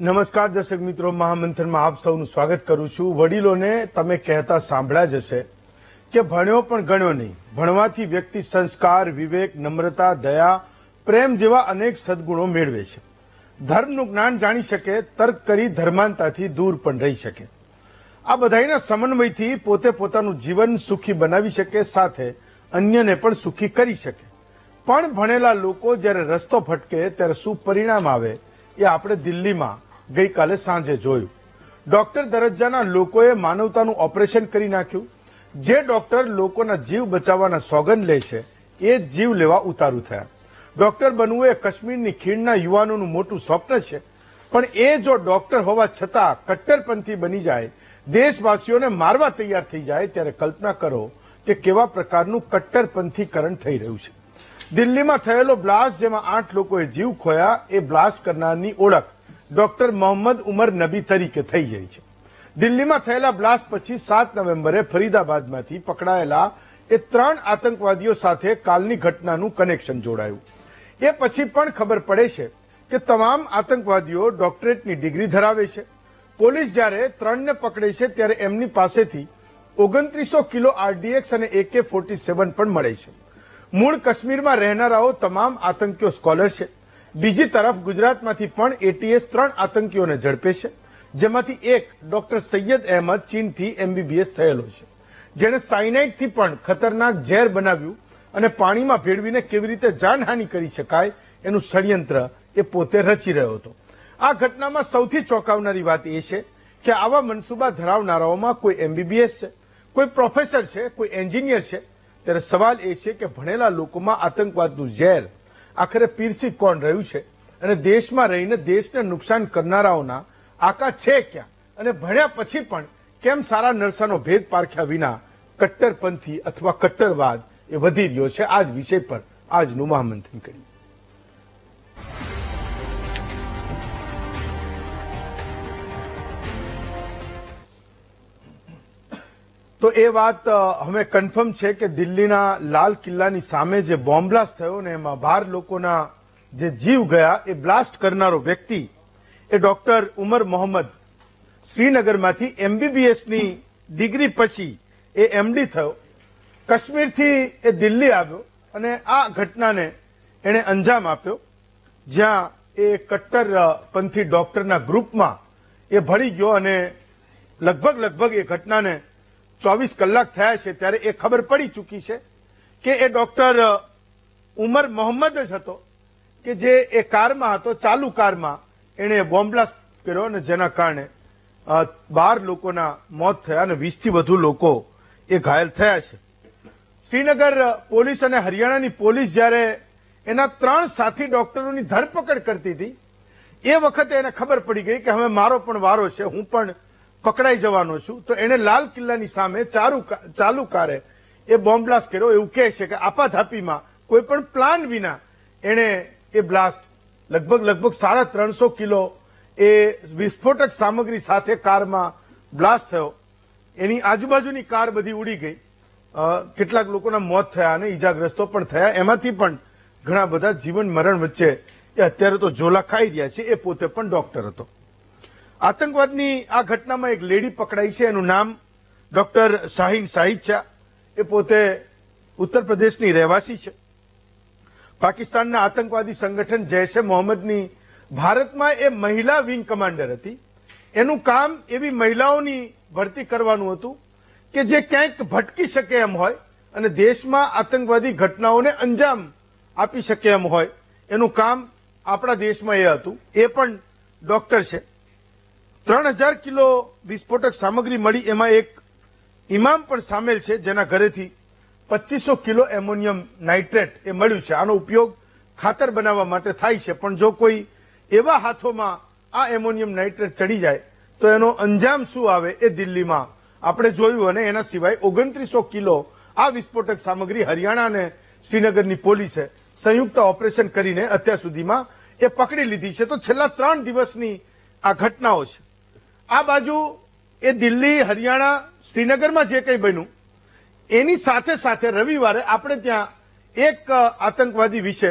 નમસ્કાર દર્શક મિત્રો, મહામંથનમાં આપ સૌનું સ્વાગત કરું છું। વડીલોને તમે કહેતા સાંભળ્યા જ હશે કે ભણ્યો પણ ગણ્યો નહીં। ભણવાથી વ્યક્તિ સંસ્કાર, વિવેક, નમ્રતા, દયા, પ્રેમ જેવા અનેક સદગુણો મેળવે છે। ધર્મનું જ્ઞાન જાણી શકે, તર્ક કરી ધર્માંતાથી દૂર પણ રહી શકે। આ બધાના સમન્વયથી પોતે પોતાનું જીવન સુખી બનાવી શકે, સાથે અન્યને પણ સુખી કરી શકે। પણ ભણેલા લોકો જ્યારે રસ્તો ભટકે ત્યારે શું પરિણામ આવે એ આપણે દિલ્હીમાં ગઈકાલે સાંજે જોયું। ડોક્ટર દરજ્જાના લોકોએ માનવતાનું ઓપરેશન કરી નાખ્યું। જે ડોક્ટર લોકોના જીવ બચાવવાના સોગંદ લે છે એ જીવ લેવા ઉતારું થયા। ડોક્ટર બનવું એ કાશ્મીરની ખીણના યુવાનોનું મોટું સ્વપ્ન છે, પણ એ જો ડોક્ટર હોવા છતાં કટ્ટરપંથી બની જાય, દેશવાસીઓને મારવા તૈયાર થઈ જાય, ત્યારે કલ્પના કરો કે કેવા પ્રકારનું કટ્ટરપંથીકરણ થઈ રહ્યું છે। દિલ્હીમાં થયેલો બ્લાસ્ટ, જેમાં 8 લોકોએ જીવ ખોયા, એ બ્લાસ્ટ કરનારની ઓળખ ડોક્ટર મોહમ્મદ ઉમર નબી તરીકે થઈ ગઈ છે। દિલ્હીમાં થયેલા બ્લાસ્ટ પછી 7 નવેમ્બરે ફરીદાબાદમાંથી પકડાયેલા એ 3 આતંકવાદીઓ સાથે કાલની ઘટનાનું કનેક્શન જોડાયું। એ પછી પણ ખબર પડે છે કે તમામ આતંકવાદીઓ ડોક્ટરેટની ડિગ્રી ધરાવે છે। પોલીસ જ્યારે 3ને પકડે છે ત્યારે એમની પાસેથી 2900 કિલો RDX અને AK-47 પણ મળે છે। મૂળ કાશ્મીરમાં રહેનારાઓ તમામ આતંકીઓ સ્કોલર છે। બીજી તરફ ગુજરાતમાંથી પણ ATS 3 આતંકીઓને ઝડપે છે, જેમાંથી એક ડોક્ટર સૈયદ અહેમદ ચીનથી MBBS થયેલો છે, જેણે સાયનાઇડથી પણ ખતરનાક ઝેર બનાવ્યું અને પાણીમાં ભેળવીને કેવી રીતે જાનહાનિ કરી શકાય એનું ષડયંત્ર એ પોતે રચી રહ્યો હતો। આ ઘટનામાં સૌથી ચોંકાવનારી વાત એ છે કે આવા મનસુબા ધરાવનારાઓમાં કોઈ MBBS છે, કોઈ પ્રોફેસર છે, કોઈ એન્જિનિયર છે। ત્યારે સવાલ એ છે કે ભણેલા લોકોમાં આતંકવાદનું ઝેર આખરે પીરસી કોણ રહ્યું છે, અને દેશમાં રહીને દેશને નુકસાન કરનારાઓના આકા છે ક્યાં, અને ભણ્યા પછી પણ કેમ સારા નરસાનો ભેદ પારખ્યા વિના કટ્ટરપંથી અથવા કટ્ટરવાદ એ વધી રહ્યો છે। આ જ વિષય પર આજનું મહામંથન કરીએ। તો એ વાત હવે કન્ફર્મ છે કે દિલ્હીના લાલ કિલ્લાની સામે જે બોમ્બ બ્લાસ્ટ થયો ને એમાં 12 લોકોના જે જીવ ગયા, એ બ્લાસ્ટ કરનારો વ્યક્તિ એ ડોક્ટર ઉમર મોહમ્મદ શ્રીનગરમાંથી MBBSની ડિગ્રી પછી એ MD થયો। કાશ્મીરથી એ દિલ્હી આવ્યો અને આ ઘટનાને એણે અંજામ આપ્યો, જ્યાં એ કટ્ટરપંથી ડોક્ટરના ગ્રુપમાં એ ભળી ગયો અને લગભગ એ ઘટનાને 24 કલાક થયા છે ત્યારે એ ખબર પડી ચૂકી છે કે એ ડોક્ટર ઉમર મોહમ્મદ જ હતો કે જે એ કારમાં હતો, ચાલુ કારમાં એણે બોમ્બ બ્લાસ્ટ કર્યો અને જેના કારણે 12 લોકોના મોત થયા અને 20 થી વધુ લોકો એ ઘાયલ થયા છે। શ્રીનગર પોલીસ અને હરિયાણાની પોલીસ જ્યારે એના 3 સાથી ડોક્ટરોની ધરપકડ કરતી હતી, એ વખતે એને ખબર પડી ગઈ કે હવે મારો પણ વારો છે, હું પણ પકડાઈ જવાનો છું। તો એને લાલ કિલ્લાની સામે ચાલુ કારે એ બોમ્બ બ્લાસ્ટ કર્યો। એવું કહે છે કે આપાધાપીમાં કોઈ પણ પ્લાન વિના એણે એ બ્લાસ્ટ લગભગ 350 કિલો એ વિસ્ફોટક સામગ્રી સાથે કારમાં બ્લાસ્ટ થયો। એની આજુબાજુની કાર બધી ઉડી ગઈ। કેટલાક લોકોના મોત થયા અને ઈજાગ્રસ્તો પણ થયા। એમાંથી પણ ઘણા બધા જીવન મરણ વચ્ચે એ અત્યારે તો ઝોલા ખાઈ રહ્યા છે। એ પોતે પણ ડોક્ટર હતો। આતંકવાદની આ ઘટનામાં એક લેડી પકડાઈ છે, એનું નામ ડોક્ટર શાહીન શાહિદ છે। એ પોતે ઉત્તર પ્રદેશની રહેવાસી છે। પાકિસ્તાનના આતંકવાદી સંગઠન જૈશ એ મોહમ્મદની ભારતમાં એ મહિલા વિંગ કમાન્ડર હતી। એનું કામ એવી મહિલાઓની ભરતી કરવાનું હતું કે જે ક્યાંક ભટકી શકે એમ હોય અને દેશમાં આતંકવાદી ઘટનાઓને અંજામ આપી શકે એમ હોય, એનું કામ આપણા દેશમાં એ હતું। એ પણ ડોક્ટર છે। 3000 કિલો વિસ્ફોટક સામગ્રી મળી, એમાં એક ઇમામ પણ સામેલ છે, જેના ઘરેથી 2500 કિલો એમોનિયમ નાઇટ્રેટ એ મળ્યું છે। આનો ઉપયોગ ખાતર બનાવવા માટે થાય છે, પણ જો કોઈ એવા હાથોમાં આ એમોનિયમ નાઇટ્રેટ ચડી જાય તો એનો અંજામ શું આવે એ દિલ્હીમાં આપણે જોયું। અને એના સિવાય 2900 કિલો આ વિસ્ફોટક સામગ્રી હરિયાણા અને શ્રીનગરની પોલીસે સંયુક્ત ઓપરેશન કરીને અત્યાર સુધીમાં એ પકડી લીધી છે। તો છેલ્લા 3 દિવસની આ ઘટનાઓ છે। આ બાજુ એ દિલ્હી, હરિયાણા, શ્રીનગરમાં જે કંઈ બન્યું એની સાથે સાથે રવિવારે આપણે ત્યાં એક આતંકવાદી વિશે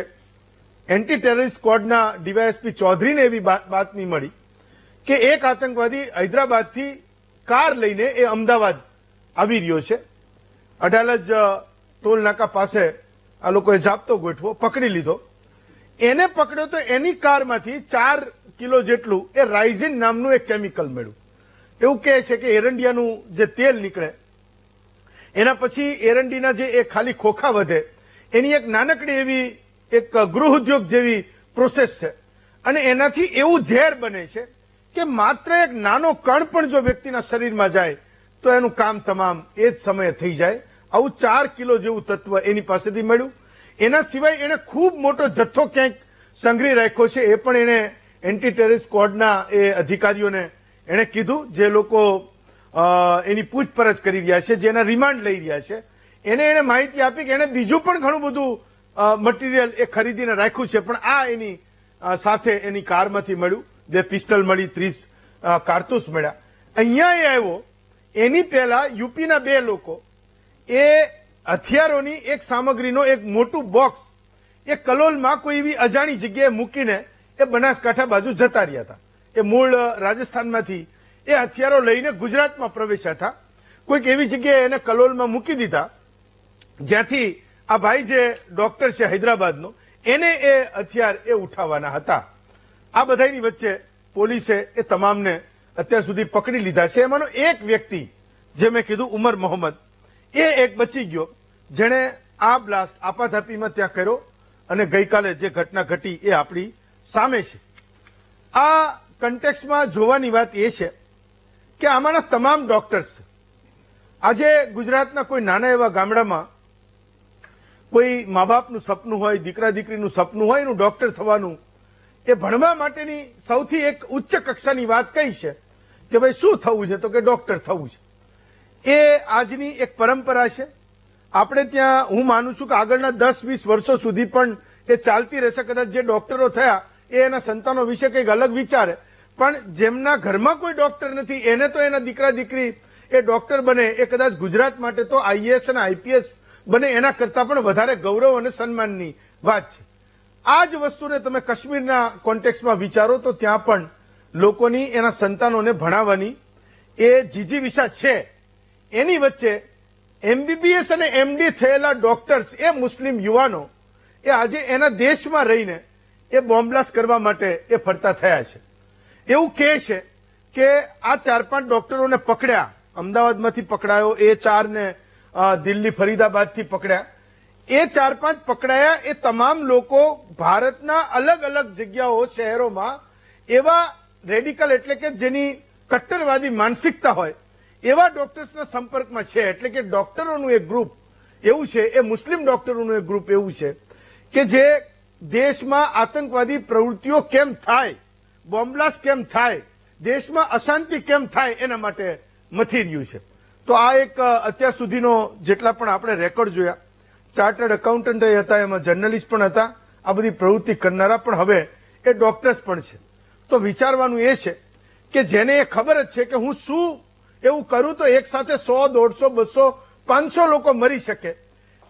એન્ટી ટેરરિસ્ટ સ્ક્વોડના ડીવાયએસપી ચૌધરીને એવી બાતમી મળી કે એક આતંકવાદી હૈદરાબાદથી કાર લઈને એ અમદાવાદ આવી રહ્યો છે. અડાલજ ટોલ નાકા પાસે આ લોકોએ જાપ્તો ગોઠવો, પકડી લીધો. એને પકડ્યો તો એની કારમાંથી 4 કિલો જેટલું એ રાઇઝિન નામનું એક કેમિકલ મળ્યું. એવું કહે છે કે એરંડિયાનું જે તેલ નીકળે એના પછી એરંડીના જે એ ખાલી ખોખા વધે એની એક નાનકડી એવી એક ગૃહ ઉદ્યોગ જેવી પ્રોસેસ છે અને એનાથી એવું ઝેર બને છે કે માત્ર એક નાનો કણ પણ જો વ્યક્તિના શરીરમાં જાય તો એનું કામ તમામ એ જ સમયે થઈ જાય. આવું 4 કિલો જેવું તત્વ એની પાસેથી મળ્યું. એના સિવાય એને ખૂબ મોટો જથ્થો ક્યાંક સંગ્રહી રાખ્યો છે. એ પણ એને એન્ટી ટેરરિસ્ટ સ્ક્વોડના એ અધિકારીઓને એને કીધું, જે લોકો એની પૂછપરછ કરી રહ્યા છે, જેના રિમાન્ડ લઈ રહ્યા છે, એને માહિતી આપી કે એને બીજું પણ ઘણું બધું મટીરિયલ એ ખરીદીને રાખ્યું છે. પણ આ એની સાથે એની કારમાંથી મળ્યું. 2 પિસ્ટલ મળી, 30 કારતૂસ મળ્યા. અહીંયા એ આવ્યો એની પહેલા યુપીના 2 લોકો એ હથિયારોની એક સામગ્રીનો એક મોટું બોક્સ એ કલોલમાં કોઈ એવી અજાણી જગ્યાએ મૂકીને એ બનાસકાંઠા બાજુ જતા રહ્યા હતા. એ મૂળ રાજસ્થાનમાંથી એ હથિયારો લઈને ગુજરાતમાં પ્રવેશ્યા હતા. કોઈક એવી જગ્યાએ એને કલોલમાં મૂકી દીધા જ્યાંથી આ ભાઈ જે ડોક્ટર છે હૈદરાબાદનો એને એ હથિયાર એ ઉઠાવવાના હતા. આ બધાની વચ્ચે પોલીસે એ તમામને અત્યાર સુધી પકડી લીધા છે. એમાંનો એક વ્યક્તિ જે મેં કીધું ઉમર મોહમ્મદ એ એક બચી ગયો, જેણે આ બ્લાસ્ટ આપાધાપીમાં ત્યાં કર્યો અને ગઈકાલે જે ઘટના ઘટી એ આપણી સામે છે. આ કન્ટેક્સમાં જોવાની વાત એ છે કે આમાંના તમામ ડોક્ટર્સ આજે ગુજરાતના કોઈ નાના એવા ગામડામાં કોઈ મા બાપનું સપનું હોય, દીકરા દીકરીનું સપનું હોય એનું ડોક્ટર થવાનું, એ ભણવા માટેની સૌથી એક ઉચ્ચ કક્ષાની વાત કઈ છે કે ભાઈ શું થવું છે? તો કે ડોક્ટર થવું છે. એ આજની એક પરંપરા છે. આપણે ત્યાં હું માનું છું કે આગળના 10-20 વર્ષો સુધી પણ એ ચાલતી રહેશે. કદાચ જે ડોક્ટરો થયા એ એના સંતાનો વિશે કંઈક અલગ વિચારે, પણ જેમના ઘરમાં કોઈ ડોક્ટર નથી એને તો એના દીકરા દીકરી એ ડોક્ટર બને એ કદાચ ગુજરાત માટે તો આઈએએસ અને આઈપીએસ બને એના કરતા પણ વધારે ગૌરવ અને સન્માનની વાત છે. આ જ વસ્તુને તમે કાશ્મીરના કોન્ટેક્સમાં વિચારો તો ત્યાં પણ લોકોની એના સંતાનોને ભણાવવાની એ જીજીવિષા છે. એની વચ્ચે એમબીબીએસ અને એમડી થયેલા ડોક્ટર્સ એ મુસ્લિમ યુવાનો એ આજે એના દેશમાં રહીને એ બોમ્બ બ્લાસ્ટ કરવા માટે એ ફરતા થયા છે. એવું કહે છે કે આ 4-5 ડોક્ટરોને પકડ્યા, અમદાવાદમાંથી પકડાયો, એ 4 ને દિલ્હી ફરીદાબાદથી પકડ્યા. એ 4-5 પકડાયા એ તમામ લોકો ભારતના અલગ અલગ જગ્યાઓ શહેરોમાં એવા રેડિકલ એટલે કે જેની કટ્ટરવાદી માનસિકતા હોય એવા ડોક્ટર્સના સંપર્કમાં છે. એટલે કે ડોક્ટરોનું એક ગ્રુપ એવું છે, એ મુસ્લિમ ડોક્ટરોનું એક ગ્રુપ એવું છે કે જે દેશમાં આતંકવાદી પ્રવૃત્તિઓ કેમ થાય, બોમ્બ બ્લાસ્ટ કેમ થાય, દેશમાં અશાંતિ કેમ થાય એના માટે મથી રહ્યું છે. તો આ એક અત્યાર સુધીનો જેટલા પણ આપણે રેકોર્ડ જોયા, ચાર્ટર્ડ એકાઉન્ટન્ટ હતા, એમાં જર્નલિસ્ટ પણ હતા, આ બધી પ્રવૃત્તિ કરનારા પણ હવે એ ડોક્ટર્સ પણ છે. તો વિચારવાનું એ છે કે જેને એ ખબર જ છે કે હું શું એવું કરું તો એક સાથે 100, 150, 200, 500 લોકો મરી શકે,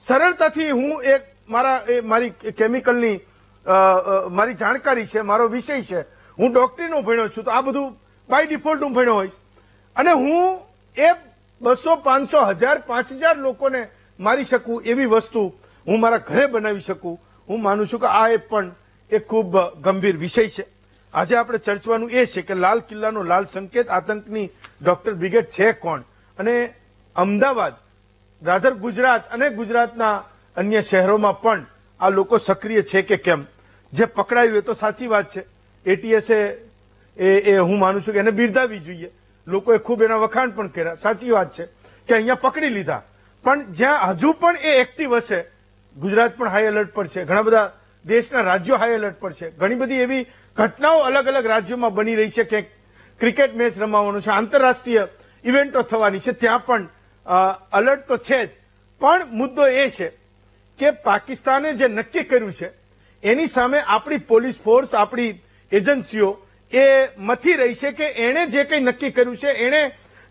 સરળતાથી હું એક મારી કેમિકલની મારી જાણકારી છે, મારો વિષય છે, હું ડોક્ટરીનો ભણ્યો છું, તો આ બધું બાય ડિફોલ્ટ હું ભણ્યો હોઈશ અને હું એ 200, 500, 1000, 5000 લોકોને મારી શકું એવી વસ્તુ હું મારા ઘરે બનાવી શકું. હું માનું છું કે આ એ પણ એક ખૂબ ગંભીર વિષય છે. આજે આપણે ચર્ચવાનું એ છે કે લાલ કિલ્લાનો લાલ સંકેત આતંકની ડોક્ટર બ્રિગેડ છે કોણ, અને અમદાવાદ, રાધર ગુજરાત અને ગુજરાતના અન્ય શહેરોમાં પણ આ લોકો સક્રિય છે કે કેમ. જે પકડાયું એ તો સાચી વાત છે. એટીએસે એ હું માનું છું કે એને બિરદાવવી જોઈએ. લોકોએ ખૂબ એના વખાણ પણ કર્યા. સાચી વાત છે કે અહીંયા પકડી લીધા, પણ જ્યાં હજુ પણ એ એક્ટિવ હશે, ગુજરાત પણ હાઈ એલર્ટ પર છે, ઘણા બધા દેશના રાજ્યો હાઈ એલર્ટ પર છે, ઘણી બધી એવી ઘટનાઓ અલગ અલગ રાજ્યોમાં બની રહી છે કે ક્રિકેટ મેચ રમાવાનું છે, આંતરરાષ્ટ્રીય ઇવેન્ટો થવાની છે, ત્યાં પણ અલર્ટ તો છે જ. પણ મુદ્દો એ છે કે પાકિસ્તાને જે નક્કી કર્યું છે એની સામે આપણી પોલીસ ફોર્સ, આપણી એજન્સીઓ એ મથી રહી છે કે એણે જે કંઈ નક્કી કર્યું છે, એણે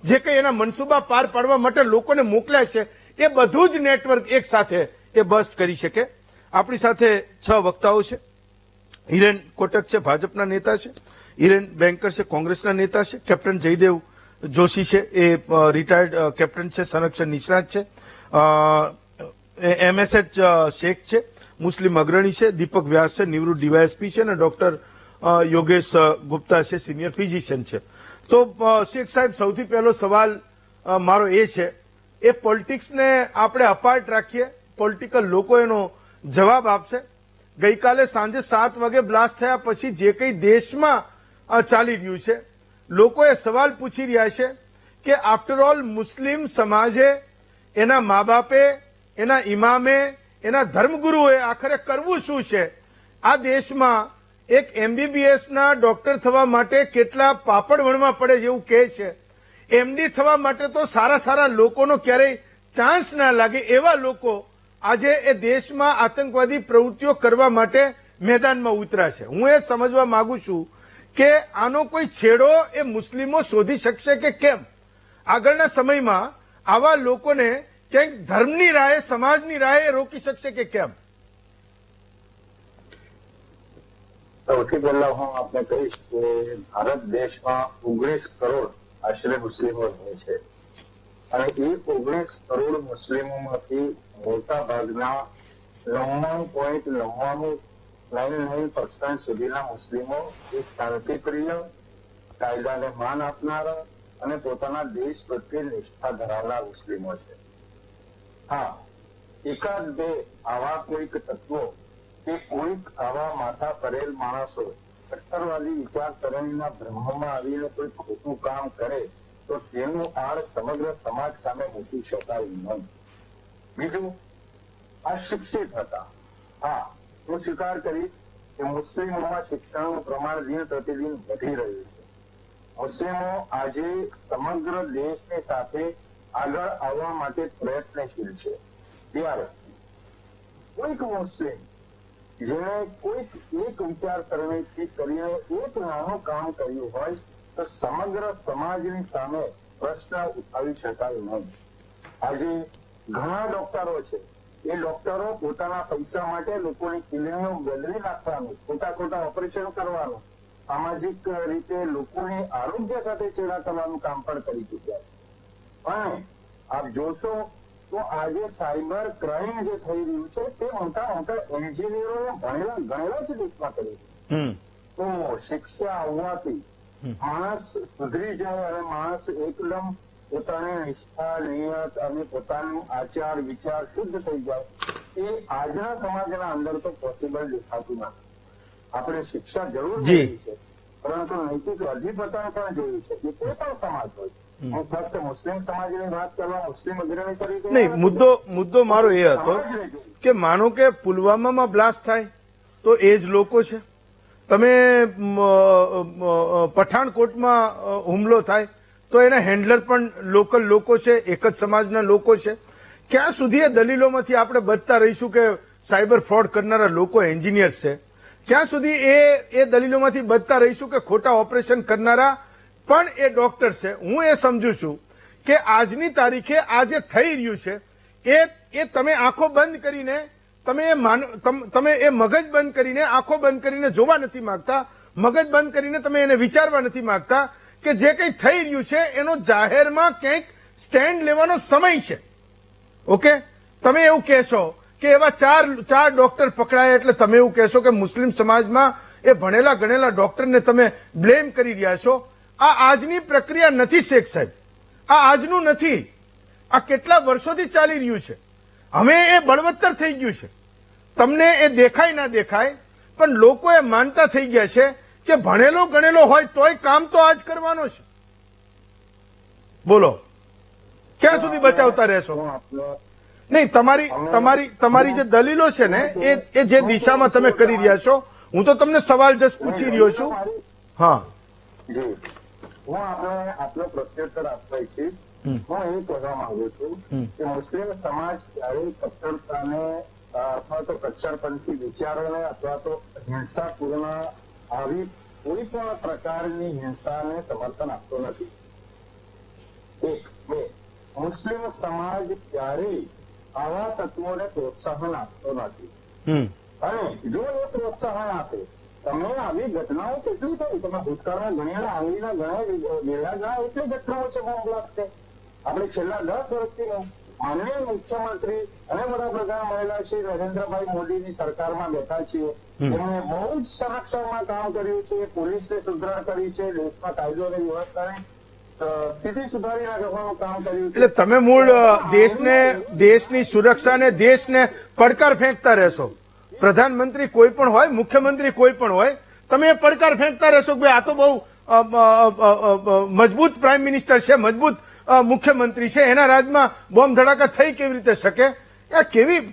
જે કંઈ એના મનસૂબા પાર પાડવા માટે લોકોને મોકલ્યા છે, એ બધું જ નેટવર્ક એક સાથે એ બસ્ટ કરી શકે. આપણી સાથે 6 વક્તાઓ છે. હિરેન કોટક છે, ભાજપના નેતા છે. હિરેન બેંકર છે, કોંગ્રેસના નેતા છે. કેપ્ટન જયદેવ જોશી છે, એ રિટાયર્ડ કેપ્ટન છે, સંરક્ષણ નિષ્ણાત છે. MSH શેખ છે, મુસ્લિમ અગ્રણી છે. દીપક વ્યાસ છે, નિવૃત્ત ડીવાયએસપી છે, અને ડોક્ટર યોગેશ ગુપ્તા છે, સિનિયર ફિઝિશિયન છે. તો શેખ સાહેબ, સૌથી પહેલો સવાલ મારો એ છે, એ પોલિટિક્સને આપણે અપાર્ટ રાખીએ, પોલિટિકલ લોકો એનો જવાબ આપશે. ગઈકાલે સાંજે 7 વાગે બ્લાસ્ટ થયા પછી જે કંઈ દેશમાં ચાલી રહ્યું છે, લોકો એ સવાલ પૂછી રહ્યા છે કે આફ્ટર ઓલ મુસ્લિમ સમાજે, એના મા બાપે, એના ઇમામે, એના ધર્મગુરુએ આખરે કરવું શું છે? આ દેશમાં એક MBBS ના ડોક્ટર થવા માટે કેટલા પાપડ વણવા પડે જેવું કહે છે. MD થવા માટે તો સારા સારા લોકોનો ક્યારેય ચાન્સ ના લાગે, એવા લોકો આજે એ દેશમાં આતંકવાદી પ્રવૃત્તિઓ કરવા માટે મેદાનમાં ઉતર્યા છે. હું એ સમજવા માંગુ છું કે આનો કોઈ છેડો એ મુસ્લિમો શોધી શકશે કે કેમ? આગળના સમયમાં આવા લોકોને ક્યાંક ધર્મની રાહે, સમાજની રાહે રોકી શકશે કે કેમ? સૌથી પહેલા હું આપને કહીશ કે ભારત દેશમાં 19 કરોડ આશરે મુસ્લિમો રહે છે, અને એ 19 કરોડ મુસ્લિમોમાંથી મોટા ભાગના 99.99% સુધીના મુસ્લિમો એક શાંતિપ્રિય, કાયદાને માન આપનારા અને પોતાના દેશ પ્રત્યે નિષ્ઠા ધરાવનાર મુસ્લિમો છે. હા, એકાદ બે આવા કોઈક તત્વો કે કોઈક આવા માથા પરેલ માણસો કટ્ટરવાદી વિચારસરણીના ભ્રમમાં આવીને કોઈ ખોટું કામ કરે તો તેનું આડ સમગ્ર સમાજ સામે મૂકી શકાય નહીં. બીજું, આ શિક્ષિત હતા. હા, હું સ્વીકાર કરીશ કે મુસ્લિમોમાં શિક્ષણનું પ્રમાણ દિન પ્રતિદિન વધી રહ્યું છે. મુસ્લિમો આજે સમગ્ર દેશની સાથે આગળ આવવા માટે પ્રયત્નશીલ છે. ત્યારે કોઈક મુસ્લિમ જેણે કોઈક એક વિચારસરણીથી કરીને એક નાનું કામ કર્યું હોય તો સમગ્ર સમાજની સામે પ્રશ્ન ઉઠાવી શકાય નહીં. આજે ઘણા ડોક્ટરો છે, એ ડોક્ટરો પોતાના પૈસા માટે લોકોની કિડનીઓ બદલી નાખવાનું, ખોટા ઓપરેશન કરવાનું, સામાજિક રીતે લોકોની આરોગ્ય સાથે ચેડા કરવાનું કામ પણ કરી ચૂક્યા છે. અને આપ જોશો તો આજે સાયબર ક્રાઇમ જે થઈ રહ્યું છે તે મોટા એન્જિનિયરો ગણેલા જ દેશમાં કર્યું છે. તો શિક્ષા આવવાથી માણસ સુધરી જાય અને માણસ એકદમ પોતાની નિષ્ઠા, નિયત અને પોતાનું આચાર વિચાર શુદ્ધ થઈ જાય, એ આજના સમાજના અંદર તો પોસિબલ દેખાતું નથી. આપણે શિક્ષા જરૂર જોઈએ છે, પરંતુ નૈતિક અધિપતન પણ જોયું છે, એ કોઈ પણ સમાજ હોય. હું ફક્ત મુસ્લિમ સમાજની વાત કરવા, મુસ્લિમ અગ્રણી તરીકે નહીં, મુદ્દો મારો એ હતો કે માનો કે પુલવામામાં બ્લાસ્ટ થાય તો એ જ લોકો છે. તમે પઠાણકોટમાં હુમલો થાય તો એના હેન્ડલર પણ લોકલ લોકો છે, એક જ સમાજના લોકો છે. ક્યાં સુધી એ દલીલોમાંથી આપણે બચતા રહીશું કે સાયબર ફ્રોડ કરનારા લોકો એન્જિનિયર્સ છે? ક્યાં સુધી એ દલીલોમાંથી બચતા રહીશું કે ખોટા ઓપરેશન કરનારા પણ એ ડોક્ટર છે? હું એ સમજુ છું કે આજની તારીખે આ જે થઈ રહ્યું છે એ તમે આંખો બંધ કરીને, તમે એ મગજ બંધ કરીને, આંખો બંધ કરીને જોવા નથી માંગતા, મગજ બંધ કરીને તમે એને વિચારવા નથી માંગતા કે જે કંઈ થઈ રહ્યું છે એનો જાહેરમાં ક્યાંક સ્ટેન્ડ લેવાનો સમય છે. ઓકે, તમે એવું કહેશો કે એવા ચાર ડોક્ટર પકડાયા એટલે તમે એવું કહેશો કે મુસ્લિમ સમાજમાં એ ભણેલા ગણેલા ડોક્ટરને તમે બ્લેમ કરી રહ્યા છો. આ આજની પ્રક્રિયા નથી શેખ સાહેબ, આ આજનું નથી, આ કેટલા વર્ષોથી ચાલી રહ્યું છે. હવે એ બળવત્તર થઈ ગયું છે. તમને એ દેખાય ના દેખાય, પણ લોકો એ માનતા થઈ ગયા છે કે ભણેલો ગણેલો હોય તોય કામ તો આજ કરવાનો છે. બોલો, ક્યાં સુધી બચાવતા રહેશો? નહીં, તમારી જે દલીલો છે ને એ જે દિશામાં તમે કરી રહ્યા છો, હું તો તમને સવાલ જસ્ટ પૂછી રહ્યો છું. હા, હું આપનો પ્રત્યુત્તર આપવા ઈચ્છીશ. હું એ કહેવા માંગુ છું કે મુસ્લિમ સમાજ ક્યારેય કટ્ટરતાને અથવા તો કટ્ટરપંથી વિચારોને અથવા તો હિંસાપૂર્ણ આવી કોઈ પણ પ્રકારની હિંસાને સમર્થન આપતો નથી. એક, બે, મુસ્લિમ સમાજ ક્યારેય આવા તત્વોને પ્રોત્સાહન આપતો નથી. અને જો એ પ્રોત્સાહન આપે તમે આવી ઘટનાઓ કેટલી થઈ? તમે ભૂતકાળમાં ગણ્યા આંગળીના ગણાય વેલા ગણાય એટલી ઘટનાઓ છે બોમ્બ બ્લાસ્ટ છે. આપણે છેલ્લા 10 વર્ષથી માનનીય મુખ્યમંત્રી અને વડાપ્રધાન મહિલા શ્રી નરેન્દ્રભાઈ મોદીની સરકારમાં બેઠા છીએ. એમણે બહુ જ સંરક્ષણમાં કામ કર્યું છે, પોલીસને સુધાર કરી છે, દેશમાં કાયદો અને વ્યવસ્થાની સ્થિતિ સુધારી નાખવાનું કામ કર્યું છે. એટલે તમે મૂળ દેશની સુરક્ષા ને દેશને પડકાર ફેંકતા રહેશો. પ્રધાનમંત્રી કોઈ પણ હોય, મુખ્યમંત્રી કોઈ પણ હોય, તમે એ પડકાર ફેંકતા રહેશો કે ભાઈ આ તો બહુ મજબૂત પ્રાઇમ મિનિસ્ટર છે, મજબૂત મુખ્યમંત્રી છે, એના રાજમાં બોમ્બ ધડાકા થઈ કેવી રીતે શકે? યાર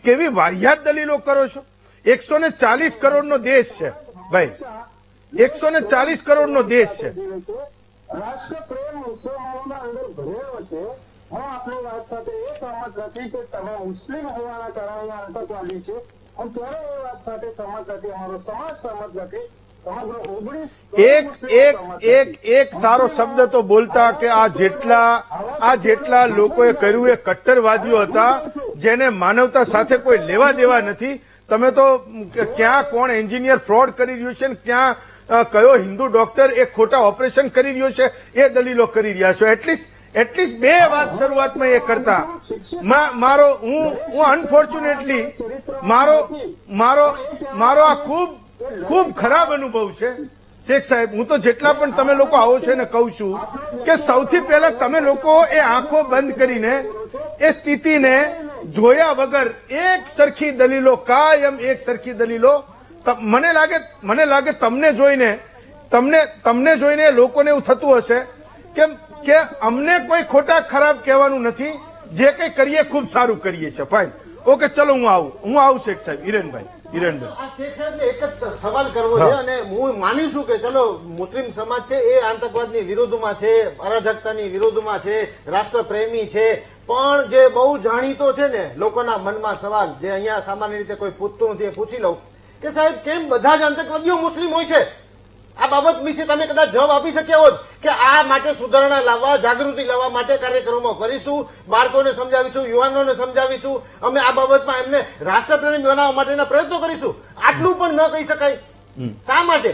કેવી વાહિયાત દલીલો કરો છો. 140 કરોડનો દેશ છે ભાઈ, 140 કરોડનો દેશ છે. રાષ્ટ્રપ્રેમ મુસલમાનોના અંદર ભરેલો છે. હું આપની વાત સાથે એ સહમત નથી કે તમે મુસ્લિમ હોવાના કારણે આતંકવાદી છે. હું ત્યારે એ વાત સાથે સહમત નથી, અમારો સમાજ સહમત નથી. એક સારો શબ્દ તો બોલતા કે આ જેટલા લોકોએ કર્યું એ કટ્ટરવાદીઓ હતા, જેને માનવતા સાથે કોઈ લેવા દેવા નથી. તમે તો ક્યાં કોણ એન્જિનિયર ફ્રોડ કરી રહ્યું છે, ક્યાં કયો હિન્દુ ડોક્ટર એક ખોટા ઓપરેશન કરી રહ્યો છે, એ દલીલો કરી રહ્યા છો. એટલીસ્ટ બે વાત શરૂઆતમાં એ કરતા. હું અનફોર્ચ્યુનેટલી મારો આ ખૂબ ખરાબ અનુભવ છે શેખ સાહેબ. હું તો જેટલા પણ તમે લોકો આવો છો ને કહું છું કે સૌથી પહેલા તમે લોકો એ આંખો બંધ કરીને એ સ્થિતિને જોયા વગર એક સરખી દલીલો, કાયમ એક સરખી દલીલો, મને લાગે તમને જોઈને લોકોને એવું થતું હશે કે અમને કોઈ ખોટા ખરાબ કહેવાનું નથી, જે કંઈ કરીએ ખૂબ સારું કરીએ છીએ. ફાઇન, ઓકે, ચલો હું આવું શેખ સાહેબ. હિરેનભાઈ શેખ સાહેબને એક જ સવાલ કરવો છે, અને હું માનું છું કે ચલો મુસ્લિમ સમાજ છે એ આતંકવાદની વિરુદ્ધમાં છે, અરાજકતાની વિરુદ્ધમાં છે, રાષ્ટ્રપ્રેમી છે, પણ જે બહુ જાણીતો છે ને લોકોના મનમાં સવાલ, જે અહીંયા સામાન્ય રીતે કોઈ પૂછતું નથી, એ પૂછી લઉં કે સાહેબ કેમ બધા જ આતંકવાદીઓ મુસ્લિમ હોય છે? આ બાબત વિશે તમે કદાચ જવાબ આપી શક્યા હોત કે આ માટે સુધારણા લાવવા, જાગૃતિ લાવવા માટે કાર્યક્રમો કરીશું, બાળકોને સમજાવીશું, યુવાનોને સમજાવીશું, અમે આ બાબતમાં એમને રાષ્ટ્રપ્રેમી બનાવવા માટેના પ્રયત્નો કરીશું. આટલું પણ ન કહી શકાય. શા માટે?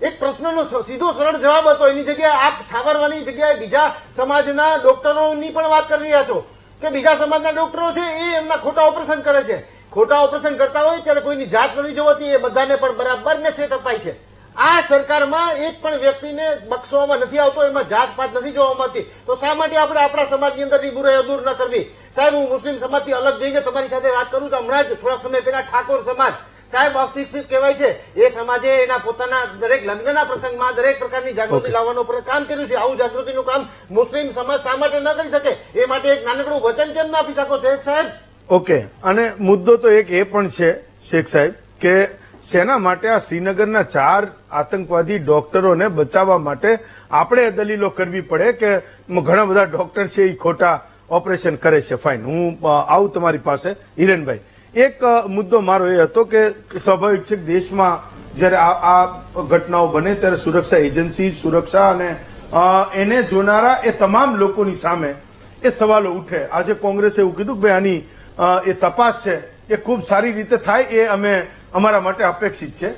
એક પ્રશ્નનો સીધો સરળ જવાબ હતો. એની જગ્યાએ આપ છાવરવાની જગ્યાએ બીજા સમાજના ડોક્ટરોની પણ વાત કરી રહ્યા છો કે બીજા સમાજના ડોક્ટરો છે એ એમના ખોટા ઓપરેશન કરે છે. ખોટા ઓપરેશન કરતા હોય ત્યારે કોઈની જાત નથી જોવાતી, એ બધાને પણ બરાબર ને સેટ અપાય છે. આ સરકારમાં એક પણ વ્યક્તિને બક્ષવામાં નથી આવતો, એમાં જાત પાત નથી જોવા મળતી. તો શા માટે આપણે આપણા સમાજની અંદરની બુરાઈઓ દૂર ન કરવી? સાહેબ, હું મુસ્લિમ સમાજથી અલગ જઈને તમારી સાથે વાત કરું છું. હમણાં જ થોડા સમય પહેલા ઠાકોર સમાજ સાહેબ અશિક્ષિત કહેવાય છે, એ સમાજે એના પોતાના દરેક લગ્નના પ્રસંગમાં દરેક પ્રકારની જાગૃતિ લાવવાનું કામ કર્યું છે. આવું જાગૃતિનું કામ મુસ્લિમ સમાજ શા માટે ન કરી શકે? એ માટે એક નાનકડું વચન કેમ ના આપી શકો શેખ સાહેબ? ઓકે, અને મુદ્દો તો એક એ પણ છે શેખ સાહેબ કે શેના માટે આ શ્રીનગરના 4 આતંકવાદી ડોક્ટરોને બચાવવા માટે આપણે દલીલો કરવી પડે કે ઘણા બધા ડોક્ટર છે એ ખોટા ઓપરેશન કરે છે. ફાઇન, હું આવું તમારી પાસે. હિરેનભાઈ, એક મુદ્દો મારો એ હતો કે સ્વાભાવિક છે કે દેશમાં જયારે આ ઘટનાઓ બને ત્યારે સુરક્ષા એજન્સી, સુરક્ષા અને એને જોનારા એ તમામ લોકોની સામે એ સવાલો ઉઠે. આજે કોંગ્રેસે એવું કીધું કે ભાઈ આની એ તપાસ છે એ ખૂબ સારી રીતે થાય, એ અમે અમારા માટે અપેક્ષિત છે.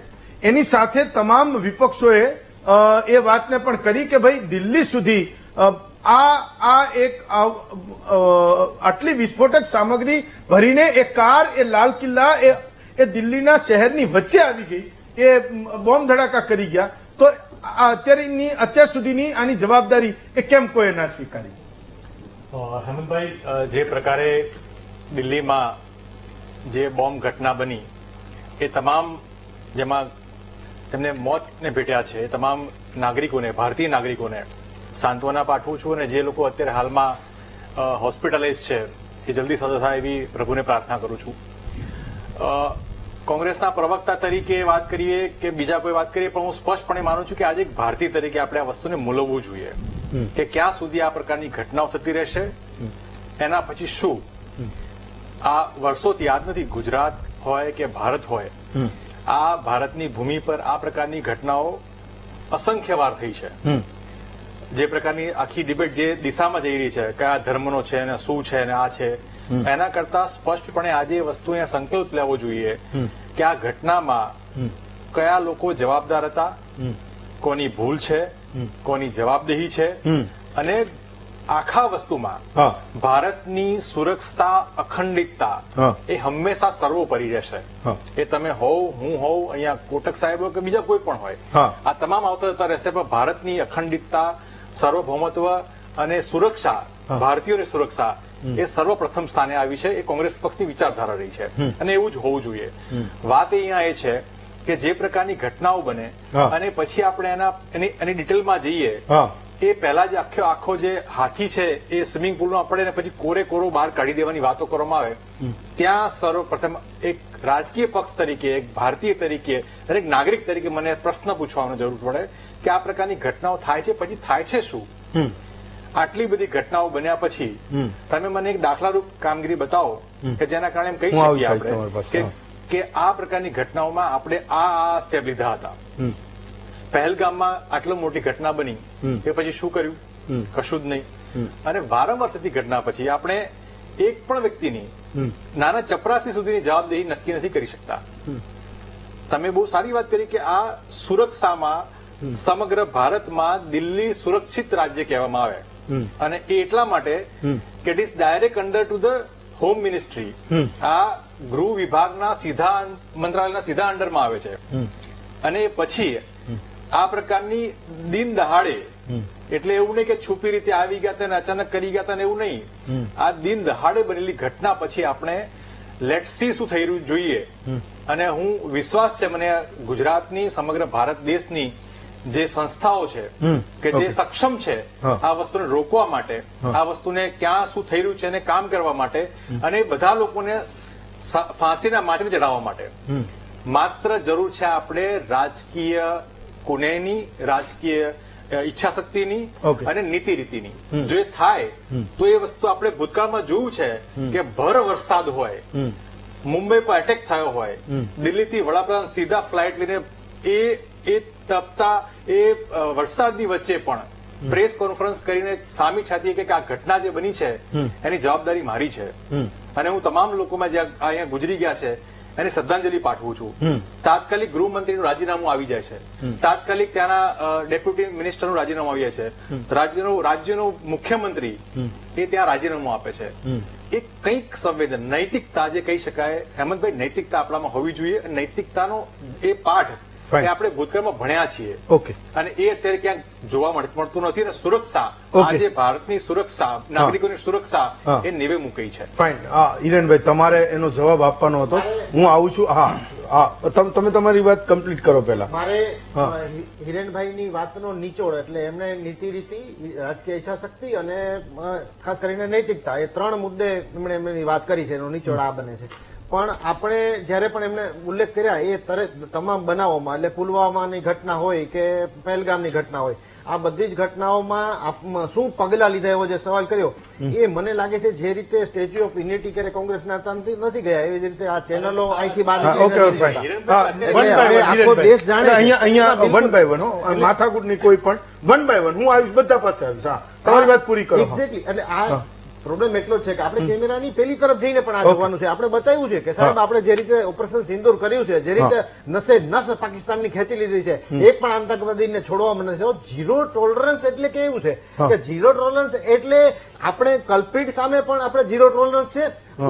એની સાથે તમામ વિપક્ષોએ એ વાતને પણ કરી કે ભાઈ દિલ્હી સુધી આટલી વિસ્ફોટક સામગ્રી ભરીને એ કાર, એ લાલ કિલ્લા, એ દિલ્હીના શહેરની વચ્ચે આવી ગઈ, એ બોમ્બ ધડાકા કરી ગયા. તો અત્યાર સુધીની આની જવાબદારી એ કેમ કોઈએ ના સ્વીકારી? હેમંતભાઈ, જે પ્રકારે દિલ્હીમાં જે બોમ્બ ઘટના બની એ તમામ જેમાં તેમને મોતને ભેટ્યા છે એ તમામ નાગરિકોને, ભારતીય નાગરિકોને સાંત્વના પાઠવું છું, અને જે લોકો અત્યારે હાલમાં હોસ્પિટલાઇઝ છે એ જલ્દી સાજા થાય એવી પ્રભુને પ્રાર્થના કરું છું. કોંગ્રેસના પ્રવક્તા તરીકે વાત કરીએ કે બીજા કોઈ વાત કરીએ, પણ હું સ્પષ્ટપણે માનું છું કે આજે એક ભારતીય તરીકે આપણે આ વસ્તુને મૂલવવું જોઈએ કે ક્યાં સુધી આ પ્રકારની ઘટનાઓ થતી રહેશે, એના પછી શું. આ વર્ષોથી યાદ નથી, ગુજરાત હોય કે ભારત હોય, આ ભારતની ભૂમિ પર આ પ્રકારની ઘટનાઓ અસંખ્ય વાર થઈ છે. જે પ્રકારની આખી ડિબેટ જે દિશામાં જઈ રહી છે, કયા ધર્મનો છે અને શું છે અને આ છે, એના કરતા સ્પષ્ટપણે આજે એ વસ્તુ અહીંયા સંકલ્પ લેવો જોઈએ કે આ ઘટનામાં કયા લોકો જવાબદાર હતા, કોની ભૂલ છે, કોની જવાબદેહી છે, અને આખા વસ્તુમાં હા. ભારતની સુરક્ષા, અખંડિતતા હા. એ હંમેશા સર્વોપરી રહેશે. હા. એ તમે હોવ, હું હોવ, અહીંયા કોટક સાહેબ હોય કે બીજા કોઈ પણ હોય, હા. આ તમામ આવતા જતા રહેશે. પણ ભારતની અખંડિતતા, સાર્વભૌમત્વ અને સુરક્ષા, ભારતીયોની સુરક્ષા એ સર્વપ્રથમ સ્થાને આવી છે. એ કોંગ્રેસ પક્ષની વિચારધારા રહી છે અને એવું જ હોવું જોઈએ. વાત અહીંયા એ છે કે જે પ્રકારની ઘટનાઓ બને હા. અને પછી આપણે એની ડિટેલમાં જઈએ, હા. એ પહેલા જ આખો જે હાથી છે એ સ્વિમિંગ પુલમાં પડે ને પછી કોરો બહાર કાઢી દેવાની વાતો કરવામાં આવે, ત્યાં સર્વપ્રથમ એક રાજકીય પક્ષ તરીકે, એક ભારતીય તરીકે અને એક નાગરિક તરીકે મને પ્રશ્ન પૂછવાનો જરૂર પડે કે આ પ્રકારની ઘટનાઓ થાય છે, પછી થાય છે શું? આટલી બધી ઘટનાઓ બન્યા પછી તમે મને એક દાખલારૂપ કામગીરી બતાવો કે જેના કારણે એમ કહી હું આવું શકીએ સાહેબ તમારી પાસે. આપણે કે આ પ્રકારની ઘટનાઓમાં આપણે આ સ્ટેપ લીધા હતા. પહેલગામમાં આટલી મોટી ઘટના બની એ પછી શું કર્યું? કશું જ નહીં. અને વારંવાર થતી ઘટના પછી આપણે એક પણ વ્યક્તિની, નાના ચપરાસી સુધીની જવાબદેહી નક્કી નથી કરી શકતા. તમે બહુ સારી વાત કરી કે આ સુરક્ષામાં સમગ્ર ભારતમાં દિલ્હી સુરક્ષિત રાજ્ય કહેવામાં આવે, અને એ એટલા માટે કે it is direct under to the home ministry. આ ગૃહ વિભાગના સીધા મંત્રાલયના સીધા અંડરમાં આવે છે. અને પછી આ પ્રકારની દિન દહાડે, એટલે એવું નહીં કે છુપી રીતે આવી ગયા હતા અને અચાનક કરી ગયા હતા ને એવું નહીં. આ દિન દહાડે બનેલી ઘટના પછી આપણે લેટ સી શું થઈ રહ્યું જોઈએ. અને હું વિશ્વાસ છે મને ગુજરાતની, સમગ્ર ભારત દેશની જે સંસ્થાઓ છે કે જે સક્ષમ છે આ વસ્તુને રોકવા માટે, આ વસ્તુને ક્યાં શું થઈ રહ્યું છે એને કામ કરવા માટે, અને બધા લોકોને ફાંસીના માથે ચડાવવા માટે માત્ર જરૂર છે આપણે રાજકીય કુનેહની, રાજકીય ઈચ્છા શક્તિની અને નીતિ રીતિની. જો એ થાય તો એ વસ્તુ આપણે ભૂતકાળમાં જોયું છે કે ભર વરસાદ હોય, મુંબઈ પર એટેક થયો હોય, દિલ્હીથી વડાપ્રધાન સીધા ફ્લાઇટ લઈને એ તપતા એ વરસાદની વચ્ચે પણ પ્રેસ કોન્ફરન્સ કરીને સામી છાતી કે આ ઘટના જે બની છે એની જવાબદારી મારી છે, અને હું તમામ લોકોમાં જે અહીંયા ગુજરી ગયા છે એની શ્રદ્ધાંજલિ પાઠવું છું. તાત્કાલિક ગૃહમંત્રીનું રાજીનામું આવી જાય છે, તાત્કાલિક ત્યાંના ડેપ્યુટી મિનિસ્ટરનું રાજીનામું આવી જાય છે, રાજ્યનો મુખ્યમંત્રી એ ત્યાં રાજીનામું આપે છે. એ કંઈક સંવેદન, નૈતિકતા જે કહી શકાય, હેમંતભાઈ, નૈતિકતા આપણામાં હોવી જોઈએ. નૈતિકતાનો એ પાઠ એ આપણે ભૂતકાળમાં ભણ્યા છીએ, અને એ અત્યારે ક્યાંક જોવા મળતું નથી. અને સુરક્ષા, આજે ભારતની સુરક્ષા, નાગરિકોની સુરક્ષા એ નેવે મૂકી છે. ફાઇન. હિરેનભાઈ, તમારે એનો જવાબ આપવાનો હતો. હું આવું છું. હા, તમે તમારી વાત કમ્પ્લીટ કરો પહેલા. મારે હિરેનભાઈની વાતનો નિચોડ એટલે એમને નીતિ રીતિ, રાજકીય ઈચ્છા શક્તિ અને ખાસ કરીને નૈતિકતા, એ ત્રણ મુદ્દે એમણે એમની વાત કરી છે. એનો નિચોડ આ બને છે. પણ આપણે જયારે પણ એમને ઉલ્લેખ કર્યા એ તમામ બનાવોમાં, એટલે પુલવામાની ઘટના હોય કે પહેલગામની ઘટના હોય, આ બધી જ ઘટનાઓમાં શું પગલા લીધા એવો જે સવાલ કર્યો, એ મને લાગે છે જે રીતે સ્ટેચ્યુ ઓફ યુનિટી ક્યારે કોંગ્રેસના નથી ગયા એવી જ રીતે આ ચેનલો અહીંથી બહાર આખો દેશ જાણે. અહીંયા વન બાય વન, માથાકૂટની કોઈ પણ વન બાય વન હું આવીશ, બધા પાસે આવીશ. હા, તમારી વાત પૂરી કરો. એક્ઝેક્ટલી. એટલે આ પ્રોબ્લેમ એટલો છે કે આપણે કેમેરાની પેલી તરફ જઈને પણ આ જોવાનું છે. આપણે બતાવ્યું છે કે સાહેબ આપણે જે રીતે ઓપરેશન સિંદૂર કર્યું છે, જે રીતે નસે નસ પાકિસ્તાનની ખેંચી લીધી છે, એક પણ આતંકવાદીને છોડવામાં નથી. ઝીરો ટોલરન્સ એટલે કેવું છે કે ઝીરો ટોલરન્સ એટલે આપણે કલ્પિટ સામે પણ આપણે ઝીરો ટોલરન્સ છે,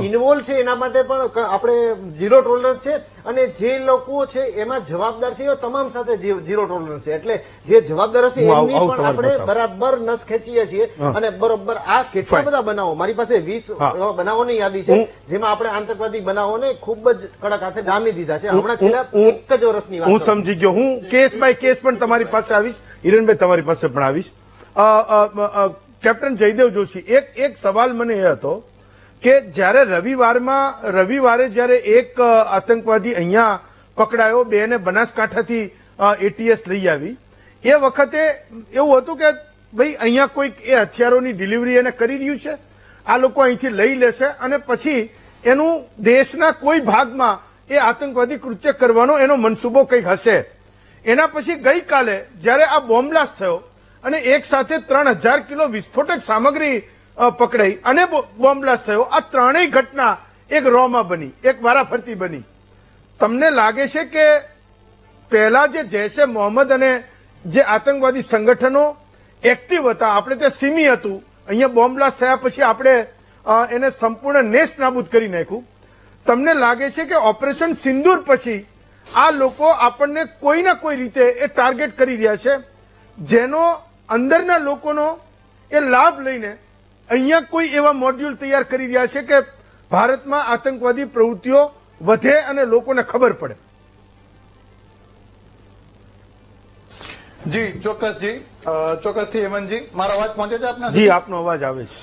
ઇન્વોલ્વ છે એના માટે પણ આપણે ઝીરો ટોલરન્સ છે, અને જે લોકો છે એમાં જવાબદાર છે એ તમામ સાથે ઝીરો ટોલરન્સ છે. એટલે જે જવાબદાર હશે એમની પણ આપણે બરાબર નસ ખેંચીએ છીએ. અને બરોબર આ કેટલા બધા બનાવો, મારી પાસે 20 બનાવોની યાદી છે જેમાં આપણે આતંકવાદી બનાવોને ખૂબ જ કડક હાથે જામી દીધા છે. હમણાં છેલ્લા એક જ વર્ષની વાત. હું સમજી ગયો. હું કેસ બાય કેસ પણ તમારી પાસે આવીશ. હિરેનભાઈ, તમારી પાસે પણ આવીશ. કેપ્ટન જયદેવ જોશી, એક સવાલ મને એ હતો કે જ્યારે રવિવારે જ્યારે એક આતંકવાદી અહીંયા પકડાયો, બેને બનાસકાંઠાથી એટીએસ લઈ આવી, એ વખતે એવું હતું કે ભાઈ અહીંયા કોઈક એ હથિયારોની ડિલિવરી એને કરી રહ્યું છે, આ લોકો અહીંથી લઈ લેશે અને પછી એનું દેશના કોઈ ભાગમાં એ આતંકવાદી કૃત્ય કરવાનો એનો મનસૂબો કંઈક હશે. એના પછી ગઈકાલે જ્યારે આ બોમ્બ બ્લાસ્ટ થયો અને એક સાથે 3000 કિલો વિસ્ફોટક સામગ્રી પકડાઈ અને બોમ્બ બ્લાસ્ટ થયો, આ ત્રણેય ઘટના એક રોમાં બની, એક વારાફરતી બની. તમને લાગે છે કે પહેલા જે જૈશે મોહમ્મદ અને જે આતંકવાદી સંગઠનો એક્ટિવ હતા, આપણે ત્યાં સિમી હતું, અહીંયા બોમ્બ બ્લાસ્ટ થયા પછી આપણે એને સંપૂર્ણ નેસ્ત નાબૂદ કરી નાખ્યું. તમને લાગે છે કે ઓપરેશન સિંદૂર પછી આ લોકો આપણને કોઈના કોઈ રીતે એ ટાર્ગેટ કરી રહ્યા છે, જેનો અંદરના લોકોનો એ લાભ લઈને અહીંયા કોઈ એવા મોડ્યુલ તૈયાર કરી રહ્યા છે કે ભારતમાં આતંકવાદી પ્રવૃત્તિઓ વધે અને લોકોને ખબર પડે? જી ચોક્કસજી, ચોક્કસથી હેમંતજી, મારો અવાજ પહોંચે છે આપના? જી, આપનો અવાજ આવે છે.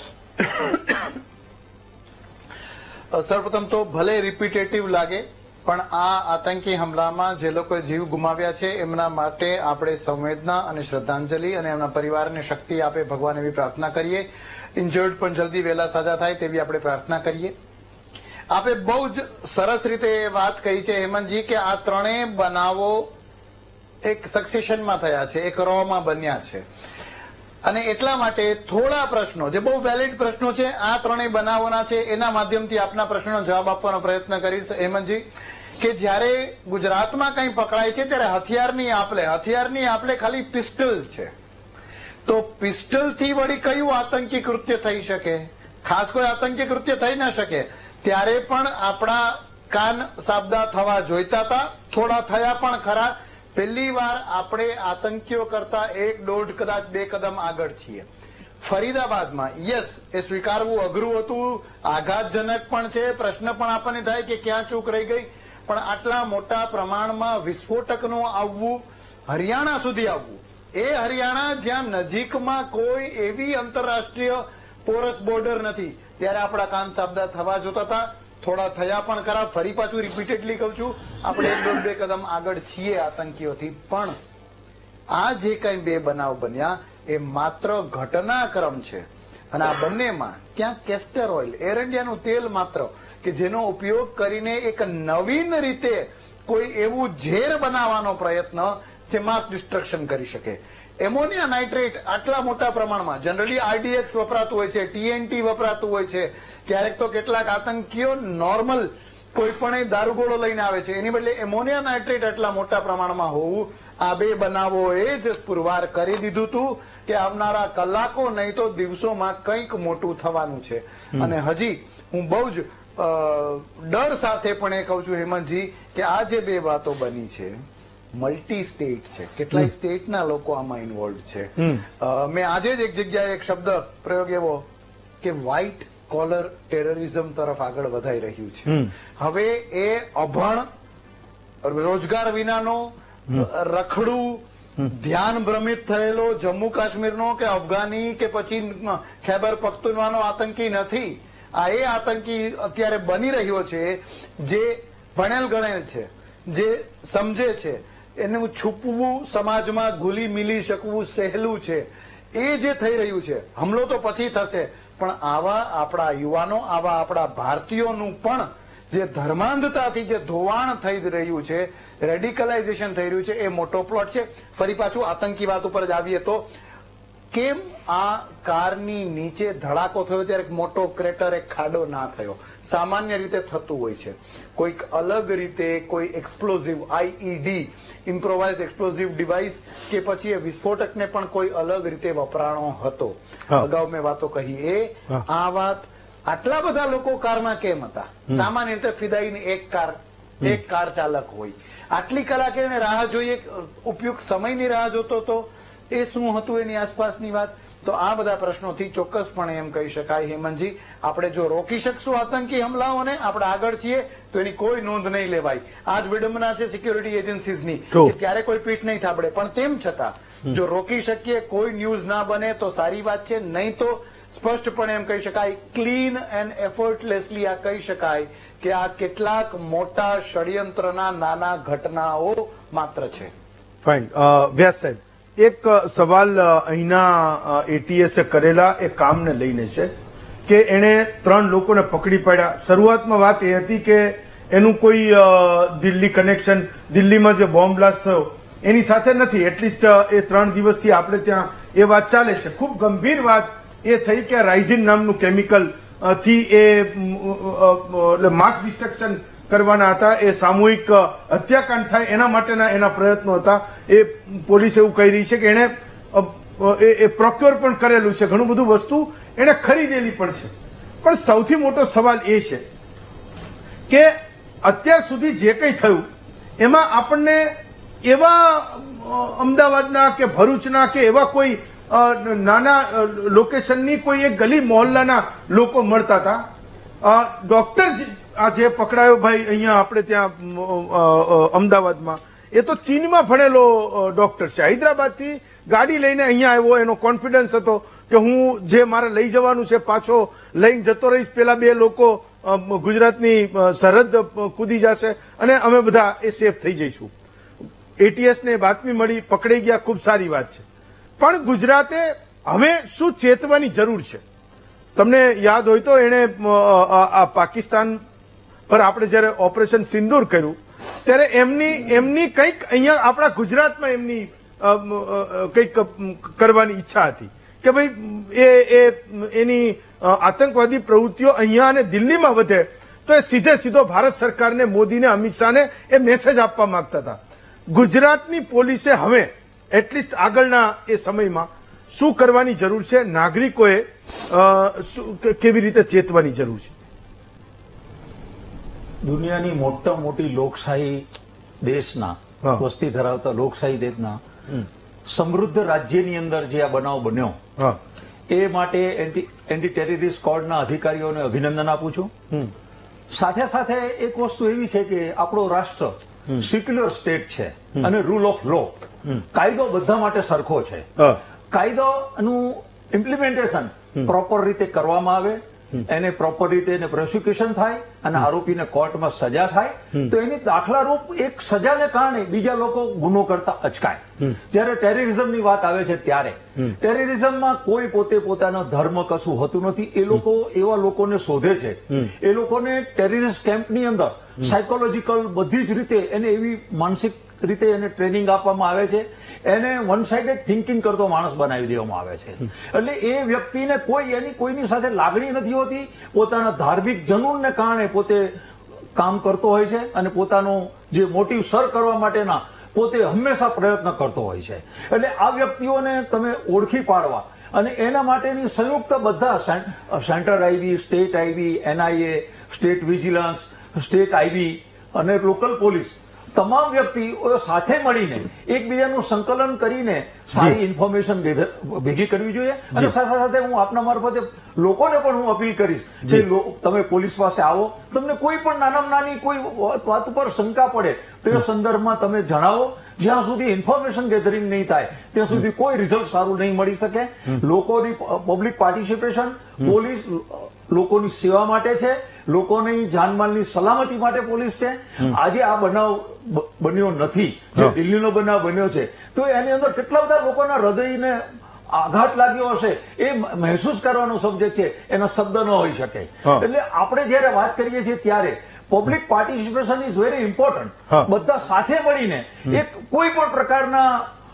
સર્વપ્રથમ તો ભલે રિપીટેટિવ લાગે, પણ આ આતંકી હુમલામાં જે લોકોએ જીવ ગુમાવ્યા છે એમના માટે આપણે સંવેદના અને શ્રદ્ધાંજલિ અને એમના પરિવારને શક્તિ આપે ભગવાન એવી પ્રાર્થના કરીએ. ઇન્જર્ડ પણ જલ્દી વહેલા સાજા થાય તેવી આપણે પ્રાર્થના કરીએ. આપે બહુ જ સરસ રીતે વાત કહી છે હેમંતજી કે આ ત્રણેય બનાવો એક સક્સેશનમાં થયા છે, એક રોમાં બન્યા છે. અને એટલા માટે થોડા પ્રશ્નો જે બહુ વેલિડ પ્રશ્નો છે આ ત્રણેય બનાવોના છે, એના માધ્યમથી આપના પ્રશ્નનો જવાબ આપવાનો પ્રયત્ન કરીશ હેમંતજી. કે જ્યારે ગુજરાતમાં કંઈ પકડાય છે ત્યારે હથિયારની આપલે ખાલી પિસ્ટલ છે, તો પિસ્ટલથી વળી કયું આતંકી કૃત્ય થઈ શકે? ખાસ કોઈ આતંકી કૃત્ય થઈ ન શકે. ત્યારે પણ આપણા કાન સાબદા થવા જોઈતા હતા, થોડા થયા પણ ખરા. પહેલી વાર આપણે આતંકીઓ કરતા 1-1.5 કદાચ 2 કદમ આગળ છીએ. ફરીદાબાદમાં યસ, એ સ્વીકારવું અઘરું હતું, આઘાતજનક પણ છે, પ્રશ્ન પણ આપણને થાય કે ક્યાં ચૂક રહી ગઈ. પણ આટલા મોટા પ્રમાણમાં વિસ્ફોટકનું આવવું, હરિયાણા સુધી આવવું, એ હરિયાણા જ્યાં નજીકમાં કોઈ એવી આંતરરાષ્ટ્રીય પોરસ બોર્ડર નથી, ત્યારે આપણા કાન સાબદા થવા જોતા હતા. થોડા થયા પણ ખરા. ફરી પાછું રિપીટેડલી કહું છું, આપણે 1-2 કદમ આગળ છીએ આતંકીઓથી. પણ આ જે કઈ બે બનાવ બન્યા એ માત્ર ઘટનાક્રમ છે. અને આ બંનેમાં ક્યાંક કેસ્ટર ઓઇલ, એર ઇન્ડિયાનું તેલ માત્ર, કે જેનો ઉપયોગ કરીને એક નવીન રીતે કોઈ એવું ઝેર બનાવવાનો પ્રયત્ન જે માસ ડિસ્ટ્રક્શન કરી શકે. એમોનિયા નાઇટ્રેટ આટલા મોટા પ્રમાણમાં, જનરલી આરડીએક્સ વપરાતું હોય છે, ટીએનટી વપરાતું હોય છે, ક્યારેક તો કેટલાક આતંકીઓ નોર્મલ કોઈ પણ દારૂગોળો લઈને આવે છે, એની બદલે એમોનિયા નાઇટ્રેટ આટલા મોટા પ્રમાણમાં હોવું, આ બે બનાવોએ જ પુરવાર કરી દીધું હતું કે આવનારા કલાકો નહીં તો દિવસોમાં કંઈક મોટું થવાનું છે. અને હજી હું બહુ જ ડર સાથે પણ એ કહું છું હેમંતજી કે આ જે બે વાતો બની છે મલ્ટી સ્ટેટ છે, કેટલાય સ્ટેટના લોકો આમાં ઇન્વોલ્વ છે. મેં આજે જ એક જગ્યાએ એક શબ્દ પ્રયોગ એવો કે વ્હાઇટ કોલર ટેરરિઝમ તરફ આગળ વધાઈ રહ્યું છે. હવે એ અભણ, રોજગાર વિનાનો, રખડું, ધ્યાન ભ્રમિત થયેલો જમ્મુ કાશ્મીરનો કે અફઘાની કે પછી ખૈબર પખ્તુનવાનો આતંકી નથી. આ એ આતંકી અત્યારે બની રહ્યો છે જે ભણેલ ગણેલ છે, જે સમજે છે, એનું છુપવું, સમાજમાં ઘુલી મિલી શકવું સહેલું છે. એ જે થઈ રહ્યું છે, હમલો તો પછી થશે, પણ આવા આપણા યુવાનો, આવા આપણા ભારતીયોનું પણ જે ધર્માંધતાથી જે ધોવાણ થઈ રહ્યું છે, રેડિકલાઇઝેશન થઈ રહ્યું છે, એ મોટો પ્લોટ છે. ફરી પાછું આતંકી વાત ઉપર જ આવીએ તો કેમ આ કારની નીચે ધડાકો થયો ત્યારે મોટો ક્રેટર, એક ખાડો ના થયો? સામાન્ય રીતે થતું હોય છે. કોઈક અલગ રીતે કોઈ એક્સપ્લોઝિવ આઈઈડી, ઇમ્પ્રોવાઇઝડ એક્સપ્લોઝિવ ડિવાઇસ કે પછી એ વિસ્ફોટકને પણ કોઈ અલગ રીતે વપરાણો હતો. અગાઉ મેં વાતો કહી એ આ વાત. આટલા બધા લોકો કારમાં કેમ હતા? સામાન્ય રીતે ફિદાઈની એક કાર ચાલક હોય, આટલી કલાકે એને રાહ જોઈએ, ઉપયુક્ત સમયની રાહ જોતો હતો, એ શું હતું એની આસપાસની વાત? તો આ બધા પ્રશ્નોથી ચોક્કસપણે એમ કહી શકાય હેમંતજી, આપણે જો રોકી શકશું આતંકી હુમલાઓને, આપણે આગળ છીએ, તો એની કોઈ નોંધ નહીં લેવાય. આ જ વિડંબના છે સિક્યોરિટી એજન્સીઝની કે ત્યારે કોઈ પીઠ નહીં થાબડે. પણ તેમ છતાં જો રોકી શકીએ, કોઈ ન્યૂઝ ના બને તો સારી વાત છે. નહીં તો સ્પષ્ટપણે એમ કહી શકાય, ક્લીન એન્ડ એફર્ટલેસલી આ કહી શકાય કે આ કેટલાક મોટા ષડયંત્રના નાના ઘટનાઓ માત્ર છે. ફાઇન. વ્યાસ સાહેબ, એક સવાલ અહીંના એટીએસે કરેલા એ કામને લઈને છે કે એણે 3 લોકોને પકડી પાડ્યા. શરૂઆતમાં વાત એ હતી કે એનું કોઈ દિલ્હી કનેક્શન, દિલ્હીમાં જે બોમ્બ બ્લાસ્ટ થયો એની સાથે નથી. એટલીસ્ટ એ 3 દિવસથી આપણે ત્યાં એ વાત ચાલે છે. ખૂબ ગંભીર વાત એ થઈ કે રાઇઝિન નામનું કેમિકલ થી એ માસ ડિસ્ટ્રક્શન કરવાના હતા, એ સામૂહિક હત્યાકાંડ થાય એના માટેના એના પ્રયત્નો હતા. એ પોલીસ એવું કહી રહી છે કે એને પ્રોક્યોર પણ કરેલું છે, ઘણું બધું વસ્તુ એને ખરીદેલી પણ છે. પણ સૌથી મોટો સવાલ એ છે કે અત્યાર સુધી જે કંઈ થયું એમાં આપણને એવા અમદાવાદના કે ભરૂચના કે એવા કોઈ નાના લોકેશનની કોઈ એક ગલી મહોલ્લાના લોકો મળતા હતા. ડોક્ટર આ જે પકડાયો ભાઈ અહીંયા આપણે ત્યાં અમદાવાદમાં, એ તો ચીનમાં ભણેલો ડોક્ટર છે. હૈદરાબાદથી ગાડી લઈને અહીંયા આવ્યો, એનો કોન્ફિડન્સ હતો કે હું જે મારે લઈ જવાનું છે પાછો લઈને જતો રહીશ, પેલા બે લોકો ગુજરાતની સરહદ કૂદી જશે અને અમે બધા એ સેફ થઈ જઈશું. એટીએસને બાતમી મળી, પકડાઈ ગયા, ખૂબ સારી વાત છે. પણ ગુજરાતે હવે શું ચેતવાની જરૂર છે? તમને યાદ હોય તો એને આ પાકિસ્તાન પર આપણે જયારે ઓપરેશન સિંદૂર કર્યું ત્યારે એમની કંઈક અહીંયા આપણા ગુજરાતમાં એમની કંઈક કરવાની ઈચ્છા હતી કે ભાઈ એની આતંકવાદી પ્રવૃત્તિઓ અહીંયા અને દિલ્હીમાં વધે તો એ સીધો ભારત સરકારને, મોદીને, અમિત શાહને એ મેસેજ આપવા માંગતા હતા. ગુજરાતની પોલીસે હવે એટલીસ્ટ આગળના એ સમયમાં શું કરવાની જરૂર છે? નાગરિકોએ કેવી રીતે ચેતવાની જરૂર છે? દુનિયાની મોટામાં મોટી લોકશાહી દેશના, વસ્તી ધરાવતા લોકશાહી દેશના સમૃદ્ધ રાજ્યની અંદર જે આ બનાવ બન્યો, એ માટે એન્ટી ટેરરિસ્ટ સ્ક્વોડના અધિકારીઓને અભિનંદન આપું છું. સાથે સાથે એક વસ્તુ એવી છે કે આપણો રાષ્ટ્ર સિક્યુલર સ્ટેટ છે અને રૂલ ઓફ લો, કાયદો બધા માટે સરખો છે. કાયદોનું ઇમ્પ્લિમેન્ટેશન પ્રોપર રીતે કરવામાં આવે, એને પ્રોપર રીતે એને પ્રોસિક્યુશન થાય અને આરોપીને કોર્ટમાં સજા થાય તો એની દાખલારૂપ એક સજાને કારણે બીજા લોકો ગુનો કરતા અચકાય. જ્યારે ટેરરિઝમની વાત આવે છે ત્યારે ટેરરિઝમમાં કોઈ પોતે પોતાનો ધર્મ કશું હોતું નથી. એ લોકો એવા લોકોને શોધે છે, એ લોકોને ટેરરિસ્ટ કેમ્પની અંદર સાયકોલોજીકલ બધી જ રીતે એને એવી માનસિક રીતે એને ટ્રેનિંગ આપવામાં આવે છે, એને વન સાઇડેડ થિંકિંગ કરતો માણસ બનાવી દેવામાં આવે છે. એટલે એ વ્યક્તિને કોઈની સાથે લાગણી નથી હોતી, પોતાના ધાર્મિક જનૂનને કારણે પોતે કામ કરતો હોય છે અને પોતાનો જે મોટિવ સર કરવા માટેના પોતે હંમેશા પ્રયત્ન કરતો હોય છે. એટલે આ વ્યક્તિઓને તમે ઓળખી પાડવા અને એના માટેની સંયુક્ત બધા centre IB, state IB, NIA, state vigilance, state IB અને લોકલ પોલીસ તમામ વ્યક્તિઓ સાથે મળીને એકબીજાનું સંકલન કરીને સારી ઇન્ફોર્મેશન ભેગી કરવી જોઈએ. અને સાથે સાથે હું આપના મારફતે લોકોને પણ હું અપીલ કરીશ કે તમે પોલીસ પાસે આવો, તમને કોઈ પણ નાનામાં નાની કોઈ વાત પર શંકા પડે તો એ સંદર્ભમાં તમે જણાવો. જ્યાં સુધી ઇન્ફોર્મેશન ગેધરિંગ નહીં થાય ત્યાં સુધી કોઈ રિઝલ્ટ સારું નહીં મળી શકે. લોકોની પબ્લિક પાર્ટિસિપેશન, પોલીસ લોકોની સેવા માટે છે, લોકોની જાનમાલની સલામતી માટે પોલીસ છે. આજે આ બનાવ બન્યો નથી, જે દિલ્હીનો બનાવ બન્યો છે, તો એની અંદર કેટલા બધા લોકોના હૃદયને આઘાત લાગ્યો હશે એ મહેસૂસ કરવાનો સબ્જેક્ટ છે, એના શબ્દ ન હોઈ શકે. એટલે આપણે જયારે વાત કરીએ છીએ ત્યારે public participation is very important. બધા સાથે મળીને એક કોઈ પણ પ્રકારના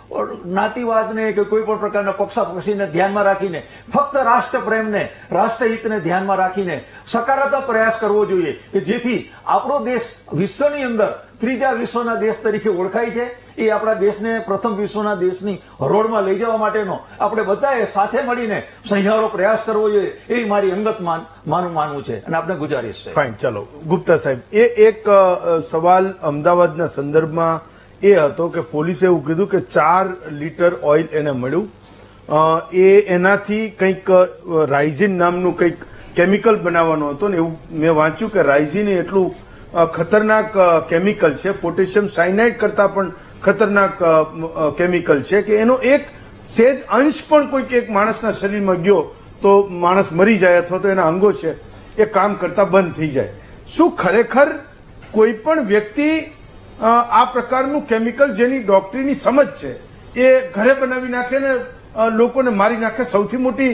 જ્ઞાતિવાદને કે કોઈ પણ પ્રકારના પક્ષાપક્ષીને ધ્યાનમાં રાખીને ફક્ત રાષ્ટ્રપ્રેમને, રાષ્ટ્રહિતને ધ્યાનમાં રાખીને સકારાત્મક પ્રયાસ કરવો જોઈએ કે જેથી આપણો દેશ વિશ્વની અંદર ત્રીજા વિશ્વના દેશ તરીકે ઓળખાય છે. એ આપણા દેશને પ્રથમ વિશ્વના દેશની હરોળમાં લઈ જવા માટેનો આપણે બધાએ સાથે મળીને સહિયારો પ્રયાસ કરવો જોઈએ, એ મારી અંગત માનવું છે અને આપણે ગુજારીશ છે. ફાઇન, ચલો ગુપ્તા સાહેબ, એ એક સવાલ અમદાવાદના સંદર્ભમાં એ હતો કે પોલીસે એવું કીધું કે 4 લીટર ઓઇલ એને મળ્યું. એનાથી કંઈક રાઇઝિન નામનું કંઈક કેમિકલ બનાવવાનું હતું ને એવું મેં વાંચ્યું કે રાઇઝિન એટલું ખતરનાક કેમિકલ છે, પોટેશિયમ સાયનાઇડ કરતા પણ ખતરનાક કેમિકલ છે કે એનો એક સેજ અંશ પણ કોઈક એક માણસના શરીરમાં ગયો તો માણસ મરી જાય અથવા તો એના અંગો છે એ કામ કરતા બંધ થઈ જાય. શું ખરેખર કોઈ પણ વ્યક્તિ આ પ્રકારનું કેમિકલ જેની ડોક્ટરીની સમજ છે એ ઘરે બનાવી નાખે ને લોકોને મારી નાખે? સૌથી મોટી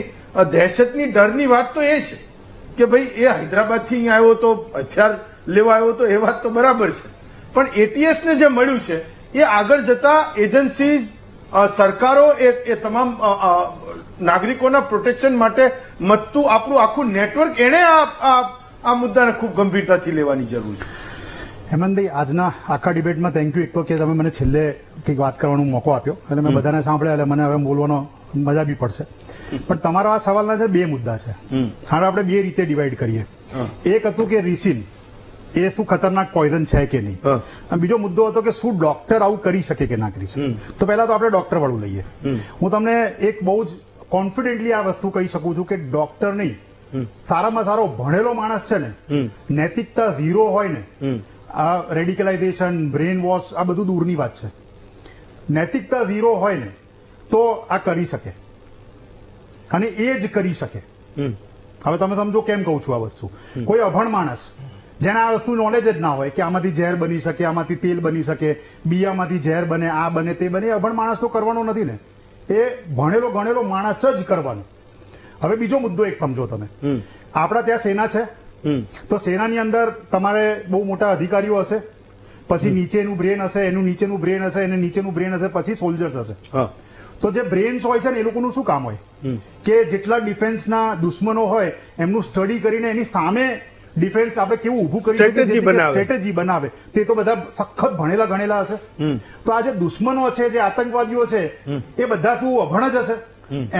દહેશતની ડરની વાત તો એ છે કે ભાઈ એ હૈદરાબાદથી અહીંયા આવ્યો તો હથિયાર લેવા આવ્યો તો એ વાત તો બરાબર છે, પણ એટીએસને જે મળ્યું છે એ આગળ જતા એજન્સી, સરકારો, એ તમામ નાગરિકોના પ્રોટેક્શન માટે મતતું આપણું આખું નેટવર્ક, એને આ મુદ્દાને ખૂબ ગંભીરતાથી લેવાની જરૂર છે. હેમંતભાઈ, આજના આખા ડિબેટમાં થેન્ક યુ. એક તો કે તમે મને છેલ્લે કંઈક વાત કરવાનો મોકો આપ્યો અને મેં બધાને સાંભળ્યા એટલે મને હવે બોલવાનો મજા બી પડશે. પણ તમારા આ સવાલના છે 2 મુદ્દા છે. હવે આપણે 2 રીતે ડિવાઈડ કરીએ. એક હતું કે રિસિન એ શું ખતરનાક પોઈઝન છે કે નહીં, અને બીજો મુદ્દો હતો કે શું ડોક્ટર આવું કરી શકે કે ના કરી શકે. તો પહેલા તો આપણે ડોક્ટર વાળું લઈએ. હું તમને એક બહુ જ કોન્ફિડન્ટલી આ વસ્તુ કહી શકું છું કે ડોક્ટર નહીં, સારામાં સારો ભણેલો માણસ છે ને, નૈતિકતા 0 હોય ને, આ રેડિકલાઇઝેશન, બ્રેન વોશ, આ બધું દૂરની વાત છે. નૈતિકતા 0 હોય ને તો આ કરી શકે, અને એ જ કરી શકે. હવે તમે સમજો કેમ કહું છું આ વસ્તુ. કોઈ અભણ માણસ જેને આ વસ્તુ નોલેજ જ ના હોય કે આમાંથી ઝેર બની શકે, આમાંથી તેલ બની શકે, બિયામાંથી ઝેર બને, આ બને તે બને, અભણ માણસ તો કરવાનો નથી ને, એ ભણેલો ગણેલો માણસ જ કરવાનો. હવે બીજો મુદ્દો એક સમજો તમે. આપણા ત્યાં સેના છે, તો સેનાની અંદર તમારે બહુ મોટા અધિકારીઓ હશે, પછી નીચેનું બ્રેન હશે, એનું નીચેનું બ્રેન હશે, એનું નીચેનું બ્રેન હશે, પછી સોલ્જર્સ હશે. તો જે બ્રેન્સ હોય છે ને એ લોકોનું શું કામ હોય કે જેટલા ડિફેન્સના દુશ્મનો હોય એમનું સ્ટડી કરીને એની સામે ડિફેન્સ આપણે કેવું ઉભું કરી સ્ટ્રેટેજી બનાવે. તે તો બધા સખત ભણેલા ગણેલા હશે. તો આ જે દુશ્મનો છે, જે આતંકવાદીઓ છે, એ બધા શું અભણ જ હશે?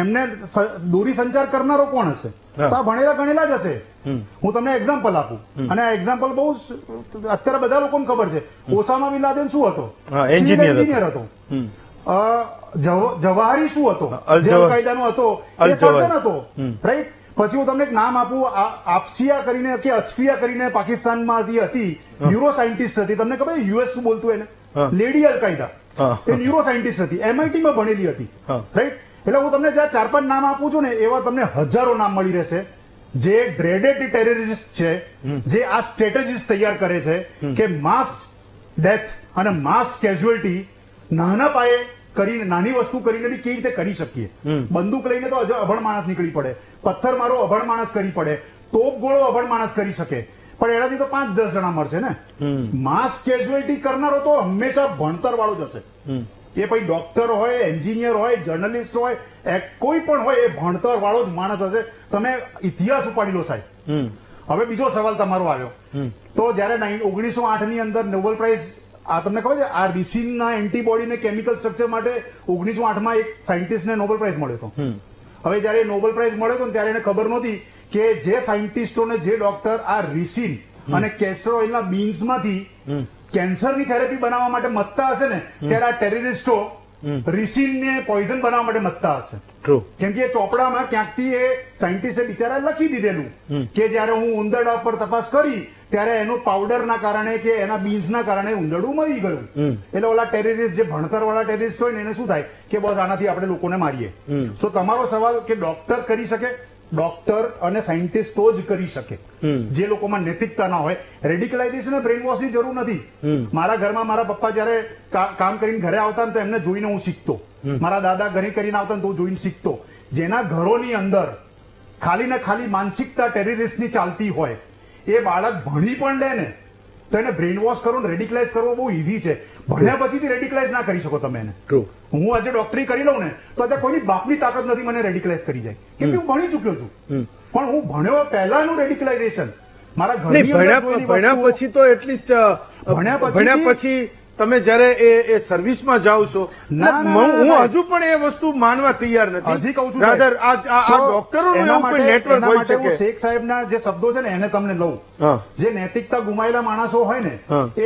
એમને દોરી સંચાર કરનારો કોણ હશે? તો આ ભણેલા ગણેલા જ હશે. હું તમને એક્ઝામ્પલ આપું, અને આ એક્ઝામ્પલ બહુ અત્યારે બધા લોકોને ખબર છે. ઓસામા બિન લાદેન શું હતો? એન્જિનિયર હતો. જવાહરી શું હતો? જે અલ કાયદાનો હતો, એ સર્જન હતો, રાઈટ? પછી હું તમને એક નામ આપું, આફસિયા કરીને કે અસ્ફિયા કરીને પાકિસ્તાનમાંથી હતી, ન્યુરો સાયન્ટિસ્ટ હતી. તમને ખબર યુએસ શું બોલતું એને? લેડી અલ કાયદા. એ ન્યુરો સાયન્ટિસ્ટ હતી, MIT માં ભણેલી હતી, રાઈટ? એટલે હું તમને જ્યાં 4-5 નામ આપું છું ને, એવા તમને હજારો નામ મળી રહેશે જે ગ્રેડેડ ટેરરિસ્ટ છે, જે આ સ્ટ્રેટેજીસ તૈયાર કરે છે કે માસ ડેથ અને માસ કેઝ્યુઅલ્ટી નાના પાયે કરીને, નાની વસ્તુ કરીને બી કેવી રીતે કરી શકીએ. બંદૂક લઈને તો અભણ માણસ નીકળી પડે, પથ્થર મારો અભણ માણસ કરી પડે, તોપ ગોળો અભણ માણસ કરી શકે, પણ એનાથી તો 5-10 જણા મળશે ને. માસ કેઝ્યુઅલ્ટી કરનારો તો હંમેશા ભણતર વાળો જ હશે. એ પછી ડોક્ટર હોય, એન્જિનિયર હોય, જર્નલિસ્ટ હોય, કોઈ પણ હોય, એ ભણતર વાળો જ માણસ હશે. તમે ઇતિહાસ ઉપાડી લો સાહેબ. હવે બીજો સવાલ તમારો આવ્યો, તો જયારે 1908 ની અંદર નોબેલ પ્રાઇઝ, આ તમને ખબર છે, આ રિસિનના એન્ટીબોડીને કેમિકલ સ્ટ્રક્ચર માટે 1908 માં એક સાયન્ટિસ્ટને નોબેલ પ્રાઇઝ મળ્યો હતો. હવે જયારે નોબેલ પ્રાઇઝ મળ્યો હતો ત્યારે એને ખબર નહોતી કે જે સાયન્ટિસ્ટોને, જે ડોક્ટર આ રિસિન અને કેસ્ટર ઓઇલના બીન્સમાંથી કેન્સરની થેરેપી બનાવવા માટે મથતા હશે ને, ત્યારે આ ટેરરિસ્ટો રિસિનને પોઈઝન બનાવવા માટે મથતા હશે. કેમ કે એ ચોપડામાં ક્યાંકથી એ સાયન્ટિસ્ટે બિચારા લખી દીધેલું કે જયારે હું ઉંદરડા પર તપાસ કરી ત્યારે એનું પાવડરના કારણે કે એના બીન્સના કારણે ઉંદરડું મરી ગયું. એટલે ઓલા ટેરરિસ્ટ, જે ભણતર વાળા ટેરરિસ્ટ હોય ને, એને શું થાય કે બસ આનાથી આપણે લોકોને મારીએ. તો તમારો સવાલ કે ડોક્ટર કરી શકે, ડોક્ટર અને સાયન્ટિસ્ટો જ કરી શકે, જે લોકોમાં નૈતિકતા ના હોય. રેડિકલાઇઝેશન અને બ્રેન વોશની જરૂર નથી. મારા ઘરમાં મારા પપ્પા જયારે કામ કરીને ઘરે આવતા ને, તો એમને જોઈને હું શીખતો. મારા દાદા ઘરે કરીને આવતા ને તો હું જોઈને શીખતો. જેના ઘરોની અંદર ખાલી ને ખાલી માનસિકતા ટેરરિસ્ટની ચાલતી હોય, એ બાળક ભણી પણ લે ને તો એને બ્રેન વોશ કરવો, રેડિકલાઇઝ કરવો બહુ ઇઝી છે. ભણ્યા પછીથી રેડિકલાઇઝ ના કરી શકો તમે એને. હું આજે ડોક્ટરી કરી લઉં ને તો અત્યારે કોઈની બાપની તાકાત નથી મને રેડિકલાઇઝ કરી જાય, કેમ કે હું ભણી ચુક્યો છું. પણ હું ભણ્યો પહેલાનું રેડિકલાઇઝેશન મારા ઘરની ભણ્યા પછી તો એટલીસ્ટ ભણ્યા પછી તમે જયારે એ સર્વિસમાં જાઓ છો, હું હજુ પણ એ વસ્તુ માનવા તૈયાર નથી. હજી કહું છું રાધર આ ડોક્ટરોનું એવું કોઈ નેટવર્ક હોઈ શકે. શેખ સાહેબના જે શબ્દો છે ને એને તમને લઉં. જે નૈતિકતા ગુમાયેલા માણસો હોય ને,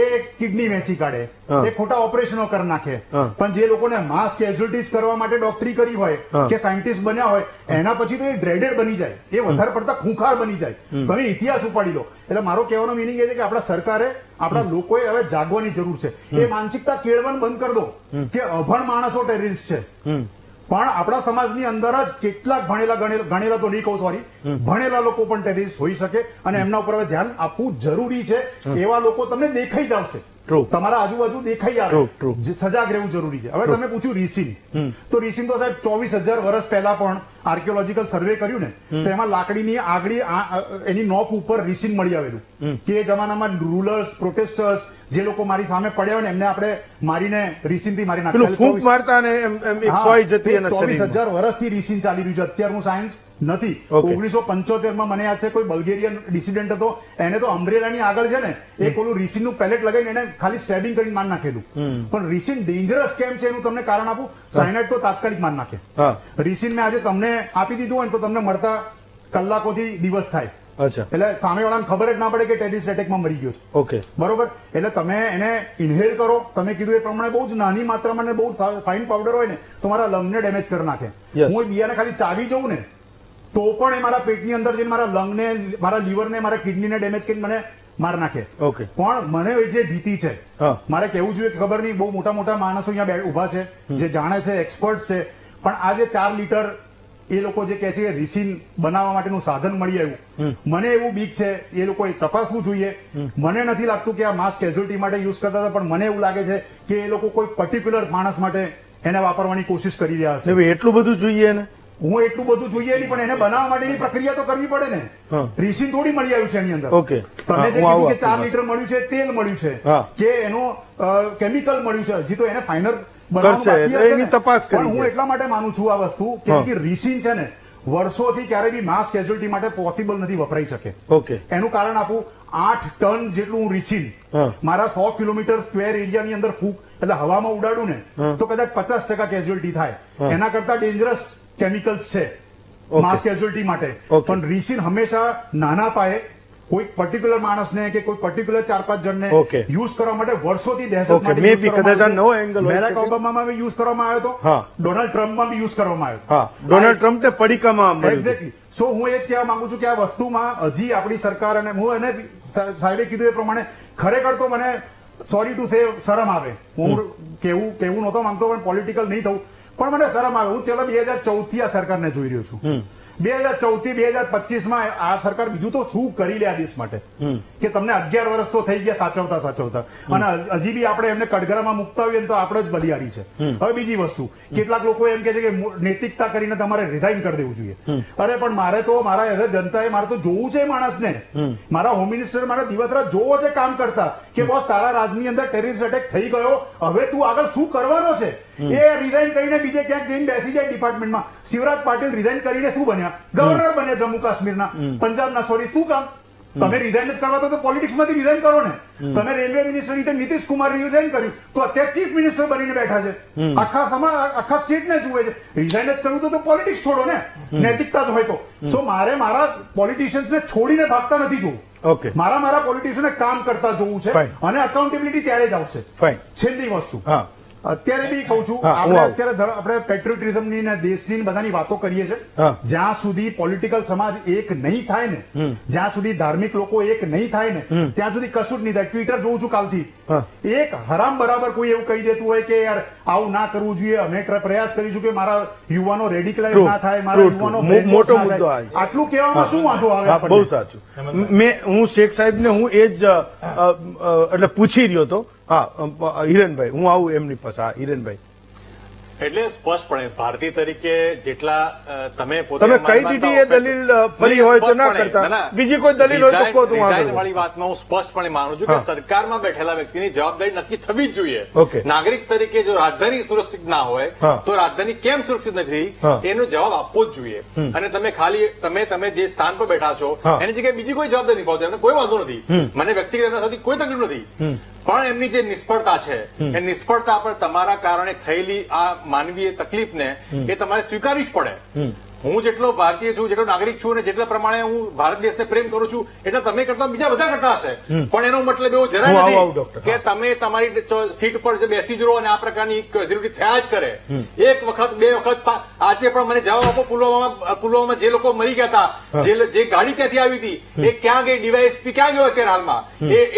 એ કિડની વેચી કાઢે, એ ખોટા ઓપરેશનો કરી નાખે, પણ જે લોકોને માસ કેઝ્યુઅલ્ટીઝ કરવા માટે ડોક્ટરી કરી હોય કે સાયન્ટિસ્ટ બન્યા હોય, એના પછી તો એ ડ્રેડેડ બની જાય, એ વધારે પડતા ખૂંખાર બની જાય. તમે ઇતિહાસ ઉપાડી લો. એટલે મારો કહેવાનો મિનિંગ એ છે કે આપણા સરકારે, આપણા લોકોએ હવે જાગવાની જરૂર છે. એ માનસિકતા કેળવવાનું બંધ કરી દો કે અભણ માણસો ટેરરિસ્ટ છે. પણ આપણા સમાજની અંદર જ કેટલાક ગણેલા તો નહીં કહું, સોરી, ભણેલા લોકો પણ ટેરરિસ્ટ હોઈ શકે, અને એમના ઉપર હવે ધ્યાન આપવું જરૂરી છે. એવા લોકો તમને દેખાઈ જ આવશે, તમારા આજુબાજુ દેખાઈ આવે, સજાગ રહેવું જરૂરી છે. હવે તમે પૂછ્યું રિસિન, તો રિસિન તો સાહેબ 24,000 વર્ષ પહેલા પણ આર્કિયોલોજીકલ સર્વે કર્યું ને, તો એમાં લાકડીની આગળી એની નોક ઉપર રિસિન મળી આવેલું કે એ જમાનામાં રૂલર્સ, પ્રોટેસ્ટર્સ, જે લોકો મારી સામે પડ્યા હોય ને એમને આપણે મારીને રીસિનથી મારી પેલું ફૂંક નાખ્યા. મારતા ને એમ એક સોય જતી એના શરીરમાં. 24,000 વર્ષથી રીસિન ચાલી રહ્યું છે. અત્યારનું સાયન્સ નથી. Okay. 1975 મને યાદ છે કોઈ બલ્ગેરિયન ડિસિડન્ટ હતો, એને તો અમ્બ્રેલાની આગળ છે ને એક ઓલું રીસિનનું પેલેટ લગાવીને એને ખાલી સ્ટેબિંગ કરીને માર નાખેલું. પણ રીસિન ડેન્જરસ કેમ છે એનું તમને કારણ આપું. સાયનાઇડ તો તાત્કાલિક માર નાખે. હા. રીસિન મેં આજે તમને આપી દીધું હોય ને તો તમને મળતા કલાકોથી દિવસ થાય. અચ્છા. એટલે સામેવાળાને ખબર જ ના પડે કે ટેરરિસ્ટ એટેકમાં મરી ગયો છે. ઓકે. બરોબર. એટલે તમે એને ઇન્હેલ કરો. તમે કીધું એ પ્રમાણે બહુ જ નાની માત્રામાં ને બહુ ફાઇન પાવડર હોય ને તો મારા લંગને ડેમેજ કરી નાખે. Yes. હું એ બિયાને ખાલી ચાવી જઉં ને તો પણ એ મારા પેટની અંદર જઈને મારા લંગને, મારા લીવરને, મારા કિડનીને ડેમેજ કરીને મને માર નાખે. ઓકે. પણ મને જે ભીતિ છે, હા. મારે કહેવું જોઈએ કે ખબર નહીં, બહુ મોટા મોટા માણસો અહીંયા ઉભા છે જે જાણે છે, એક્સપર્ટ છે, પણ આ જે 4 લીટર એ લોકો જે કહે છે કે રીસિન બનાવવા માટેનું સાધન મળી આવ્યું, મને એવું બીક છે, એ લોકોએ તપાસવું જોઈએ. મને નથી લાગતું કે આ માસ કેઝ્યુઅલ્ટી માટે યુઝ કરતા હતા, પણ મને એવું લાગે છે કે એ લોકો કોઈ પર્ટિક્યુલર માણસ માટે એને વાપરવાની કોશિશ કરી રહ્યા છે. હવે એટલું બધું જોઈએ ને. હું એટલું બધું જોઈએ નહીં, પણ એને બનાવવા માટેની પ્રક્રિયા તો કરવી પડે ને. હા. રીસિન થોડી મળી આવ્યું છે એની અંદર. ઓકે. તમે હા, જે હું આવું કીધું કે 4 આપણી લીટર મળ્યું છે, તેલ મળ્યું છે, હા. કે એનું કેમિકલ મળ્યું છે, હજી તો એને ફાઇનલ કરશે, એટલે એની તપાસ કરી પણ હું છે. એટલા માટે માનું છું આ વસ્તુ હા. કે રીસિન છે ને વર્ષોથી ક્યારેય બી માસ કેઝ્યુઅલ્ટી માટે પોસિબલ નથી વપરાઈ શકે. ઓકે. એનું કારણ આપું, 8 ટન જેટલું હું રીસિન હા. મારા 100 કિલોમીટર સ્ક્વેર એરિયાની અંદર ફૂંક એટલે હવામાં ઉડાડું ને હા. તો કદાચ 50% કેઝ્યુઅલ્ટી થાય. હા. એના કરતા ડેન્જરસ કેમિકલ્સ છે ઓકે. માસ કેઝ્યુઅલ્ટી માટે. ઓકે. પણ રીસિન હંમેશા નાના પાયે કોઈ પર્ટિક્યુલર માણસને કે કોઈ પર્ટિક્યુલર 4-5 જણને ઓકે. યુઝ કરવા માટે વર્ષોથી દહેશત ઓકે. માટે Maybe use કરવામાં કદાચ આ આવ્યું છે. નવો angle હોઈ બેરાક શકે. ઓબામામાં બી યુઝ કરવામાં આવ્યો હતો. હા. ડોનાલ્ડ ટ્રમ્પમાં બી યુઝ કરવામાં આવ્યો હતો. હા. ડોનાલ્ડ ટ્રમ્પને પડીકામાં મળ્યું હતું. એક્ઝેક્ટલી. સો હું એ જ કહેવા માંગુ છું કે આ વસ્તુમાં હજી આપણી સરકાર, અને હું એને સાહેબે કીધું એ પ્રમાણે ખરેખર તો મને સોરી ટુ સે શરમ આવે. હું કેવું નહોતો માંગતો, પણ પોલિટિકલ નહીં થવું, પણ મને શરમ આવે. હું છેલ્લા 2014 થી આ સરકારને જોઈ રહ્યો છું. 2014 થી 2025 આ સરકાર બીજું તો શું કરી લે આ દેશ માટે, કે તમને 11 વર્ષ તો થઈ ગયા સાચવતા, અને હજી બી આપણે એમને કડગરામાં મુકતા હોઈએ ને તો આપણે જ બલિહારી છે. હવે બીજી વસ્તુ, કેટલાક લોકો એમ કે છે કે નૈતિકતા કરીને તમારે રિઝાઇન કરી દેવું જોઈએ. અરે પણ મારે તો મારા એઝ અ જનતાએ મારે તો જોવું છે એ માણસને. મારા હોમ મિનિસ્ટર મારે દિવસ રાત જોવો છે કામ કરતા, કે બોસ તારા રાજની અંદર ટેરરિસ્ટ એટેક થઈ ગયો, હવે તું આગળ શું કરવાનો છે. એ રિઝાઇન કરીને બીજે ક્યાંક જઈને બેસી જાય ડિપાર્ટમેન્ટમાં. શિવરાજ પાટીલ રિઝાઇન કરીને શું બન્યા? ગવર્નર બન્યા જમ્મુ કાશ્મીરના, પંજાબના. સોરી, શું કામ? તમે રિઝાઇન જ કરવા તો પોલિટિક્સમાંથી રિઝાઇન કરો ને. તમે રેલવે મિનિસ્ટર રીતે નીતિશ કુમાર રિઝાઇન કર્યું તો અત્યારે ચીફ મિનિસ્ટર બનીને બેઠા છે. આખા સ્ટેટને જુએ છે. રિઝાઇન જ કર્યું તો પોલિટિક્સ છોડો ને, નૈતિકતા જ હોય તો. સો મારે મારા પોલિટિશિયન્સને છોડીને ભાગતા નથી જોવું. ઓકે. મારા પોલિટિશિયનને કામ કરતા જોવું છે. Fine. અને અકાઉન્ટેબિલિટી ત્યારે જ આવશે. ફાઇન. છેલ્લી વસ્તુ, હા. અત્યારે બી કહું છું, હા, હું આવું. આપણે પેટ્રિયોટિઝમની ને દેશની ને બધાની વાતો કરીએ છીએ. હા. જ્યાં સુધી પોલિટિકલ સમાજ એક નહીં થાય ને, જ્યાં સુધી ધાર્મિક લોકો એક નહીં થાય ને, ત્યાં સુધી કશું જ નહીં થાય. ટ્વિટર જોઉં છું કાલથી, હા. એક હરામ બરાબર કોઈ એવું કહી દેતું હોય કે યાર આવું ના કરવું જોઈએ, અમે પ્રયાસ કરીશું કે મારા યુવાનો રેડિકલાઇઝ True. ના થાય, મારા True, યુવાનો true. મોટો brainwash ના મુદ્દો થાય. આ. આટલું કહેવામાં શું વાંધો આવે હા, આપણને? બહુ સાચું. હું શેખ સાહેબને હું એ જ એટલે પૂછી રહ્યો હતો. હા, હિરેનભાઈ, હું આવું એમની પાસે. હા, હિરેનભાઈ, એટલે સ્પષ્ટપણે ભારતીય તરીકે જેટલા તમે પોતે તમે કહી માનતા દીધી હો એ કે- દલીલ ફરી હોય તો ના સ્પષ્ટપણે, કરતા. ના. બીજી કોઈ દલીલ હોય તો કહો તો વાંધો ડિઝાઇન નહીં. વાળી વાતમાં હું સ્પષ્ટપણે માનું છું કે હા. સરકારમાં બેઠેલા વ્યક્તિની જવાબદારી નક્કી થવી જ જોઈએ. ઓકે. નાગરિક તરીકે જો રાજધાની સુરક્ષિત ના હોય હા. તો રાજધાની કેમ સુરક્ષિત નથી હા. એનો જવાબ આપવો જ જોઈએ. અને તમે ખાલી તમે જે સ્થાન પર બેઠા છો હા. એની જગ્યાએ બીજી કોઈ જવાબદારી નિભાવતો એમને કોઈ વાંધો નથી. મને વ્યક્તિગત એમના સાથે કોઈ તકલીફ નથી. પણ એમની જે નિષ્ફળતા છે એ નિષ્ફળતા પર તમારા કારણે થયેલી આ માનવીય તકલીફને એ તમારે સ્વીકારવી જ પડે. હું જેટલો ભારતીય છું, જેટલો નાગરિક છું અને જેટલા પ્રમાણે હું ભારત દેશને પ્રેમ કરું છું એટલા તમે કરતા બીજા બધા કરતા હશે. પણ એનો મતલબ એવો જરાય હું આવું, નથી ડોક્ટર. કે તમે તમારી સીટ પર જે બેસી જ રહો અને આ પ્રકારની જરૂરી થયા જ કરે. એક વખત, બે વખત, આજે પણ મને જવાબ આપો, પુલવામામાં જે લોકો મરી ગયા હતા, જે ગાડી ત્યાંથી આવી હતી એ ક્યાં ગઈ? ડીવાયએસપી ક્યાં ગયો અત્યારે હાલમાં?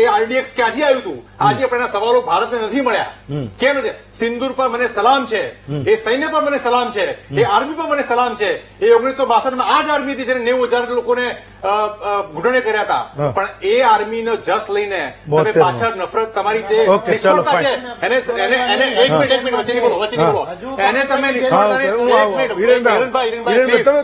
એ આરડીએક્સ ક્યાંથી આવ્યું હતું? આજે પણ એના સવાલો ભારતને નથી મળ્યા. કેમ નથી? સિંદૂર પર મને સલામ છે, એ સૈન્ય પર મને સલામ છે, એ આર્મી પર મને સલામ છે. એ 1962 આ જ આર્મી હતી જેને 90,000 લોકોને ઘૂંટણે કર્યા હતા. પણ એ આર્મીનો જસ લઈને તમે પાછળ નફરત તમારી જે ઓકે, નિષ્ફળતા ચાલો, છે એને એક મિનિટ વચ્ચે નહીં બોલો. એને તમે નિષ્ફળતાને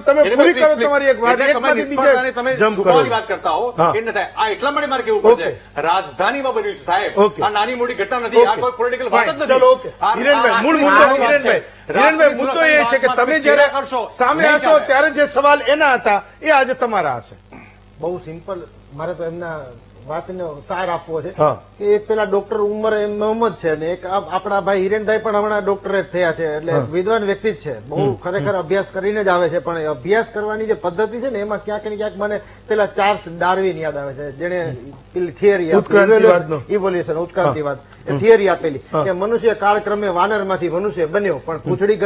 તમે પૂરી કરો તમારી એક વાત. એક માંથી બીજે તમે જમ્પ કરો. છુપાવવાની વાત કરતા હો હા. એ ન થાય. આ એટલા માટે મારે કેવું પડશે, રાજધાનીમાં બન્યું છે સાહેબ. ઓકે. આ નાની મોટી ઘટના નથી, આ કોઈ પોલિટિકલ વાત જ Fine, નથી. ચલો, ઓકે. હિરેનભાઈ, મૂળ મુદ્દો હિરેનભાઈ, મુદ્દો એ છે કે તમે જયારે સામે હશો ત્યારે જે સવાલ એના હતા એ આજે તમારા હશે. બહુ સિમ્પલ, મારે તો એમના વાતનો સાર આપવો છે હા. કે એક પેલા ડોક્ટર ઉમર મોહમ્મદ છે ને એક આપણા ભાઈ હિરેનભાઈ પણ હમણાં ડોક્ટરેટ થયા છે, એટલે વિદ્વાન વ્યક્તિ જ છે, બહુ ખરેખર અભ્યાસ કરીને જ આવે છે. પણ એ અભ્યાસ કરવાની જે પદ્ધતિ છે ને એમાં ક્યાંક ને ક્યાંક મને પેલા ચાર્લ્સ ડાર્વિન યાદ આવે છે, જેને પેલી થિયરી ઉત્ક્રાંતિવાદનો. ઇવોલ્યુશન ઉત્ક્રાંતિવાદ એ થિયરી આપેલી કે મનુષ્ય કાળક્રમે વાનરમાંથી મનુષ્ય બન્યો, પણ પૂંછડી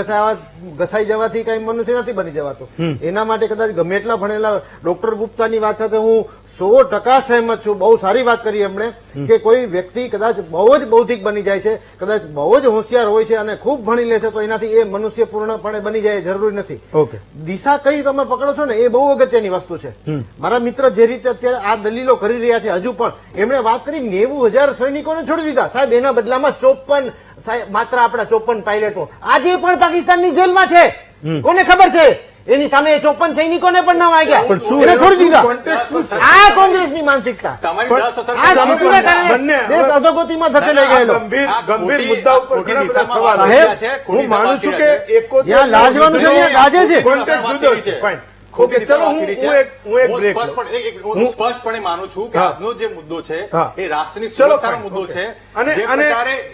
ઘસાઈ જવાથી કઈ મનુષ્ય નથી બની જવાતું. એના માટે કદાચ ગમે એટલા ભણેલા ડોક્ટર ગુપ્તાની વાત સાથે હું 100% સહેમત છું. બહુ સારી વાત કરી એમણે કે કોઈ વ્યક્તિ કદાચ બહુ જ બૌદ્ધિક બની જાય છે, કદાચ બહુ જ હોશિયાર હોય છે અને ખૂબ ભણી લે છે તો એનાથી એ મનુષ્ય પૂર્ણપણે બની જાય જરૂરી નથી. ઓકે. દિશા કઈ તમે પકડો છો ને એ બહુ અગત્યની વસ્તુ છે. મારા મિત્ર જે રીતે અત્યારે આ દલીલો કરી રહ્યા છે હજુ પણ એમણે વાત કરી 90,000 સૈનિકોને છોડી દીધા સાહેબ, એના બદલામાં 54 સાહેબ માત્ર આપણા 54 પાયલટો આજે પણ પાકિસ્તાનની જેલમાં છે. કોને ખબર છે એની સામે 54 સૈનિકોને પણ ના વાગ્યા, પણ શું એને છોડી દીધા. context શું છે? આ કોંગ્રેસની માનસિકતા, તમારી પણ 10 આ સ્થિતિના કારણે બંને દેશ અધોગતિમાં ધકેલાઈ ગયેલો. ગંભીર મુદ્દા ઉપર ઘણા બધા સવાલ સાહેબ, છે. હું માનું છું કે જ્યાં લાજવાનું છે ત્યાં ગાજે છે. Context જુદો છે. Fine. ઓકે, ચલો હું એક બ્રેક લઉં. હું સ્પષ્ટપણે માનું છું કે હા. આજનો જે મુદ્દો છે હા. એ રાષ્ટ્રની ચલો, સુરક્ષાનો fine, મુદ્દો okay. છે. અને-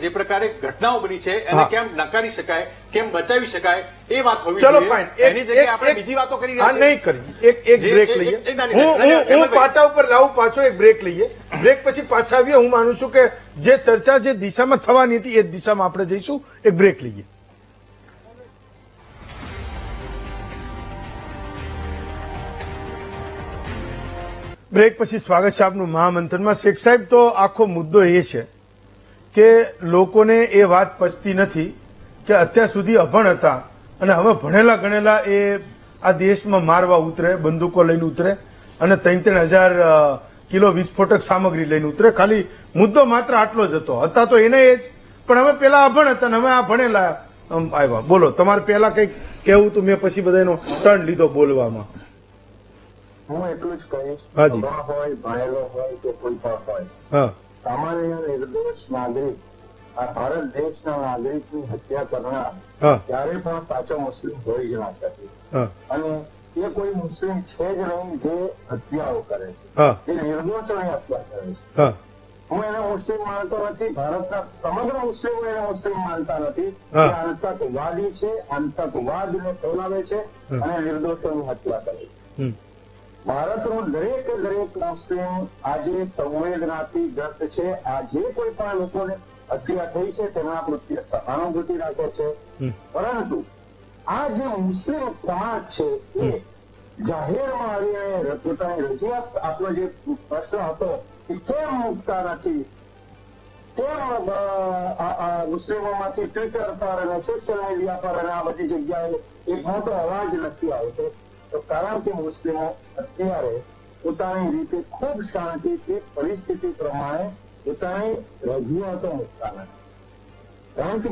જે પ્રકારે ઘટનાઓ બની છે એને હા. કેમ નકારી શકાય, કેમ બચાવી શકાય એ વાત હોવી ચલો જોઈએ. ફાઇન. એની જગ્યાએ આપણે બીજી વાતો કરી રહ્યા હા, છીએ. નહીં કરી. એક બ્રેક લઈએ. હું પાટા ઉપર લાવું પાછો એક બ્રેક લઈએ. બ્રેક પછી પાછા આવીએ. હું માનું છું કે જે ચર્ચા જે દિશામાં થવાની હતી એ જ દિશામાં આપણે જઈશું. એક બ્રેક લઈએ. બ્રેક પછી સ્વાગત છે આપનું મહામંથનમાં. શેખ સાહેબ, તો આખો મુદ્દો એ છે કે લોકોને એ વાત પચતી નથી કે અત્યાર સુધી અભણ હતા અને હવે ભણેલા ગણેલા એ આ દેશમાં મારવા ઉતરે, બંદૂકો લઈને ઉતરે અને 3,000 કિલો વિસ્ફોટક સામગ્રી લઈને ઉતરે. ખાલી મુદ્દો માત્ર આટલો જ હતો. હતા તો એને એ જ, પણ હવે પેલા અભણ હતા અને હવે આ ભણેલા આવ્યા. બોલો, તમારે પેલા કઈક કહેવું તું, મેં પછી બધાનો ટર્ન લીધો બોલવામાં. હું એટલું જ કહીશ, હાજી. અભણ હોય, ભણેલો હોય કે કોઈ પણ હોય, હા, સામાન્ય નિર્દોષ નાગરિક આ ભારત દેશના નાગરિકની હત્યા કરનાર હા, ક્યારે પણ સાચો મુસ્લિમ હોઈ જ ના શકે. હા, અને એ કોઈ મુસ્લિમ છે જ નહીં જે હત્યાઓ કરે છે, હા, એ નિર્દોષોની હત્યા કરે છે. હા, હું એને મુસ્લિમ માનતો નથી, ભારતના સમગ્ર મુસ્લિમો એને મુસ્લિમ માનતા નથી. હા. એ આતંકવાદી છે, આતંકવાદને ફેલાવે છે અને નિર્દોષોની હત્યા કરે છે. હમ, ભારતનું દરેકે દરેક મુસ્લિમ આજે સંવેદનાથી ગ્રસ્ત છે. આ જે કોઈ પણ લોકોને હત્યા થઈ છે તેમના પ્રત્યે સહાનુભૂતિ રાખે છે. પરંતુ આ જે મુસ્લિમ સમાજ છે એ જાહેરમાં આવીને પોતાની રજૂઆત, આપણો જે પ્રશ્ન હતો કે કેમ મૂકતા નથી, કેમ મુસ્લિમોમાંથી ટ્વિટર પર અને સોશિયલ મીડિયા પર અને આ બધી જગ્યાએ એક મોટો અવાજ નથી આવતો, તો કારણ કે મુસ્લિમો અત્યારે પોતાની રીતે ખૂબ શાંતિથી પરિસ્થિતિ પ્રમાણે પોતાની રજૂઆતો મૂકતા નથી. કારણ કે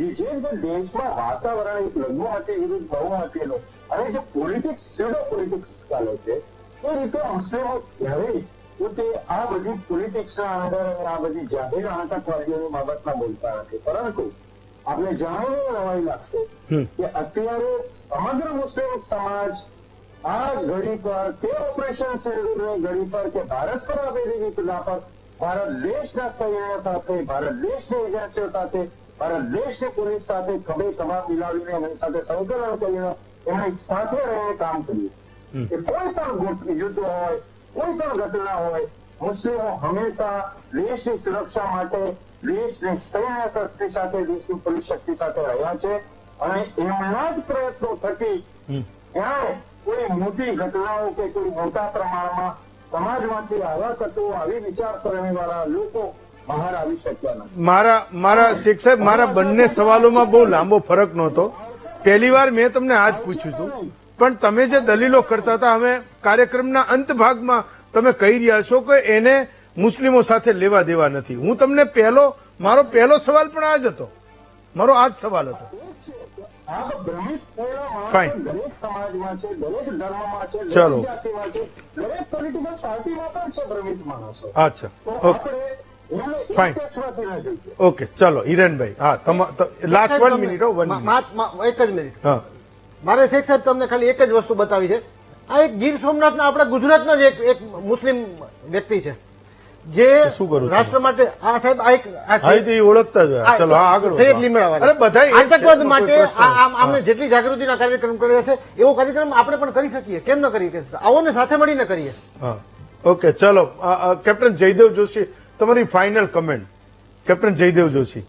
જે દેશમાં વાતાવરણ એક લઘુમતી વિરુદ્ધ બહુમતીનું અને જે પોલિટિક્સ સ્યુડો પોલિટિક્સ ચાલે છે એ રીતે મુસ્લિમો ક્યારેય પોતે આ બધી પોલિટિક્સના અંદર અને આ બધી જાહેર આતંકવાદીઓની બાબતમાં બોલતા નથી. પરંતુ આપણે જાણીને નવાઈ લાગશે કે અત્યારે સમગ્ર મુસ્લિમ સમાજ આ ઘડી પર કે ઓપરેશન સિંદૂરની ઘડી પર કે ભારત પર આવેલી વિપદા પર ભારત દેશના સૈન્ય સાથે, ભારત દેશની એજન્સીઓ સાથે, ભારત દેશની પોલીસ સાથે ખભે ખભા મિલાવીને એમની સાથે સંકલન કરીને એમની સાથે રહીને કામ કર્યું. કે કોઈ પણ યુદ્ધ હોય, કોઈ પણ ઘટના હોય, મુસ્લિમો હંમેશા દેશની સુરક્ષા માટે દેશની સૈન્ય શક્તિ સાથે, દેશની પોલીસ શક્તિ સાથે રહ્યા છે અને એમના જ પ્રયત્નો થકી ક્યાંય કોઈ મોટી ઘટનાઓ કે કોઈ મોટા પ્રમાણમાં સમાજમાંથી આવા તત્વો, આવી વિચારસરણી વાળા લોકો બહાર આવી શક્યા નથી. મારા શેખ સાહેબ, મારા બંને સવાલોમાં બહુ લાંબો ફરક નહોતો. પહેલી વાર મેં તમને આજ પૂછ્યું હતું, પણ તમે જે દલીલો કરતા હતા અમે કાર્યક્રમના અંત ભાગમાં તમે કહી રહ્યા છો કે એને મુસ્લિમો સાથે લેવા દેવા નથી. હું તમને મારો પહેલો સવાલ પણ આ જ હતો, મારો આ જ સવાલ હતો. આ તો ભ્રમિત થયેલા માણસો Fine. દરેક સમાજમાં છે, દરેક ધર્મમાં છે, ચલો. દરેક જાતિમાં છે, દરેક પોલિટિકલ પાર્ટીમાં પણ છે ભ્રમિત માણસો. અચ્છા, તો ઓકે, આપણે એમને એક Fine. ચશ્માથી ના જોઈએ. ઓકે, ચલો હિરેનભાઈ, હા લાસ્ટ સાહેબ, 1 તમને- મિનિટ 1 મિનિટ. એક જ મિનિટ. હા, મારે શેખ સાહેબ તમને ખાલી એક જ વસ્તુ બતાવી છે. આ એક ગીર સોમનાથના આપણા ગુજરાતનો જ એક મુસ્લિમ વ્યક્તિ છે જે શું કરું છું? રાષ્ટ્ર માટે આ સાહેબ આ એક આ હા એ તો એ ઓળખતા જ હોય. ચલો હા આગળ સૈયદ વધો. લીમડાવાળા. અરે બધા એ જ છે, આતંકવાદ એનો કોઈ માટે પ્રશ્ન નથી. આમને જેટલી જાગૃતિના કાર્યક્રમ કર્યા છે એવો કાર્યક્રમ આપણે પણ કરી શકીએ. કેમ ન કરીએ? આવો ને સાથે મળીને કરીએ. હા, ઓકે, ચલો કેપ્ટન જયદેવ જોશી તમારી final comment. Captain Jaydev Joshi,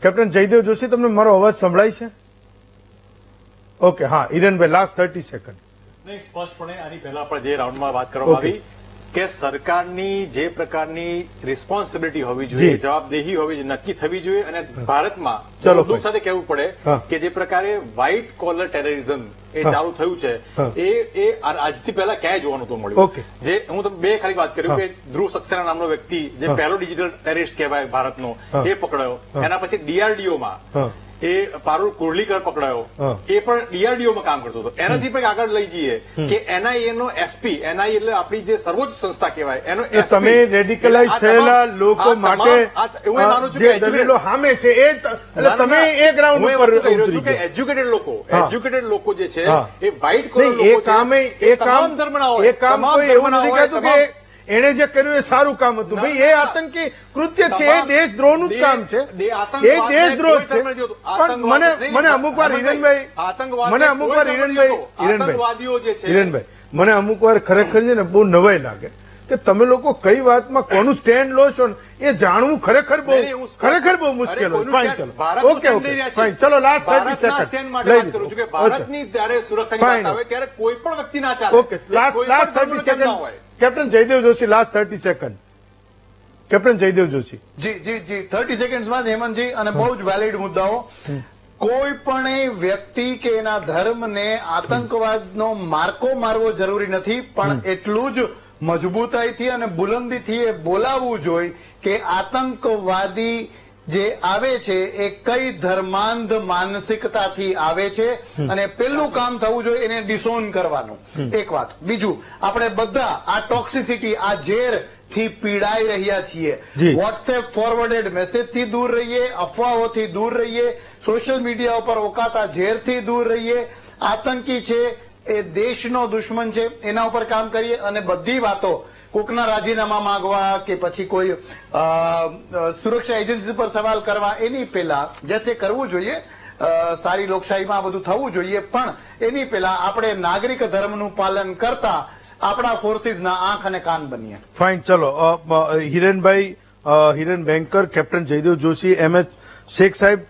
captain Jaydev Joshi તમને મારો અવાજ સંભળાય છે? ઓકે, હા હિરેનભાઈ લાસ્ટ 30 સેકન્ડ. નહીં, સ્પષ્ટપણે આની પહેલા પણ જે રાઉન્ડમાં વાત કરવામાં Okay. આવી કે સરકારની જે પ્રકારની રિસ્પોન્સિબિલિટી હોવી જોઈએ, જી. જવાબદેહી હોવી જોઈએ, નક્કી થવી જોઈએ. અને ભારતમાં ચલો, દુઃખ ભાઈ. સાથે કહેવું પડે હા. કે જે પ્રકારે વ્હાઇટ કોલર ટેરરિઝમ એ હા. ચાલુ થયું છે હા. એ આજથી પહેલા ક્યાંય જોવા નહોતું મળ્યું. Okay. જે હું તમને બે ખાલી વાત કર્યું હા. કે ધ્રુવ સક્સેના નામનો વ્યક્તિ જે હા. પહેલો ડિજિટલ ટેરરિસ્ટ કહેવાય ભારતનો, હા. એ પકડાયો. એના પછી ડીઆરડીઓમાં હા. એ પારુલ કોરલીકર પકડાયો. હા. એ પણ ડીઆરડીઓમાં કામ કરતો હતો. એનાથી પણ આગળ લઈ જઈએ કે એનઆઈએ નો એસપી, એનઆઈએ એટલે આપણી જે સર્વોચ્ચ સંસ્થા કહેવાય એનો એટલે SP. તમે રેડિકલાઇઝ એટલે આ થયેલા તમામ- લોકો આ તમામ- માટે હું એ માનું છું જે કે educated- દલીલો સામે છે એ એટલે તમે એ ગ્રાઉન્ડ હું એ ઉપર વસ્તુ કહી રહ્યો છું ઉતરી કે ગયા. એજ્યુકેટેડ લોકો, હા. એજ્યુકેટેડ લોકો જે છે હા. એ વ્હાઇટ કોલર નહીં, લોકો એ કામે છે, એ તમામ ધર્મના હોય, એ કામ તમામ કોઈ એવું ધર્મના નથી હોય, કહેતું તમામ- કે એને જે કર્યું એ સારું કામ હતું. ના, ભાઈ એ ના. આતંકી કૃત્ય છે, એ તમામ- દેશદ્રોહનું જ કામ છે. એ દેશદ્રોહ છે. પણ મને અમુક વાર હિરેનભાઈ મને અમુક વાર આતંકવાદીઓ જે છે હિરેનભાઈ મને અમુક વાર ખરેખર છે ને બહુ નવાઈ લાગે કે તમે લોકો કઈ વાતમાં કોનું સ્ટેન્ડ લો છો ને એ જાણવું ખરેખર બહુ મુશ્કેલ હોય. ફાઇન, ચલો ઓકે ઓકે ફાઇન, ચલો લાસ્ટ 30 સેકન્ડ લઈ કરું છું કે લીધું. ભારતની ત્યારે સુરક્ષાની Fine. વાત આવે ત્યારે કોઈ પણ વ્યક્તિ ના ચાલે. ઓકે લાસ્ટ કોઈ પણ 30 ધર્મનો કેમ ના હોય. Second captain Jaydev Joshi last 30 second. Captain Jaydev Joshi. Ji 30 સેકન્ડ્સમાં જ હેમંતજી, અને બહુ જ વેલિડ મુદ્દાઓ. કોઈ પણ વ્યક્તિ કે એના ધર્મને આતંકવાદનો માર્કો મારવો જરૂરી નથી, પણ એટલું જ મજબૂતાઈથી અને બુલંદીથી એ બોલાવવું જોઈએ કે આતંકવાદી જે આવે છે એ કઈ ધર્માંધ માનસિકતાથી આવે છે, અને પેલું કામ થવું જોઈએ એને ડિસોન કરવાનું. એક વાત. બીજું, આપણે બધા આ ટોક્સિસિટી, આ ઝેર થી પીડાઈ રહ્યા છીએ. જી. વોટ્સએપ ફોરવર્ડેડ મેસેજ થી દૂર રહીએ, અફવાઓથી દૂર રહીએ, સોશિયલ મીડિયા ઉપર ઓકાતા ઝેરથી દૂર રહીએ. આતંકી છે એ દેશનો દુશ્મન છે, એના ઉપર કામ કરીએ. અને બધી વાતો કોકના રાજીનામા માંગવા કે પછી કોઈ સુરક્ષા એજન્સી પર સવાલ કરવા એની પહેલા જૈસે કરવું જોઈએ. સારી લોકશાહીમાં આ બધું થવું જોઈએ, પણ એની પહેલા આપણે નાગરિક ધર્મનું પાલન કરતા આપણા ફોર્સિસના આંખ અને કાન બનીએ. ફાઇન, ચલો હિરેનભાઈ, Hiren Banker, captain Jaydev Joshi, MS Sheikh સાહેબ,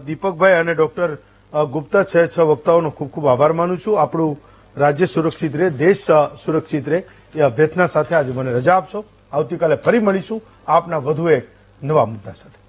દીપકભાઈ અને ડોક્ટર ગુપ્તા, 6 વક્તાઓનો ખૂબ ખૂબ આભાર માનું છું. આપણું રાજ્ય સુરક્ષિત રહે, દેશ સુરક્ષિત રહે એ અભ્યર્થના સાથે આજે મને રજા આપશો. આવતીકાલે ફરી મળીશું આપના વધુ એક નવા મુદ્દા સાથે.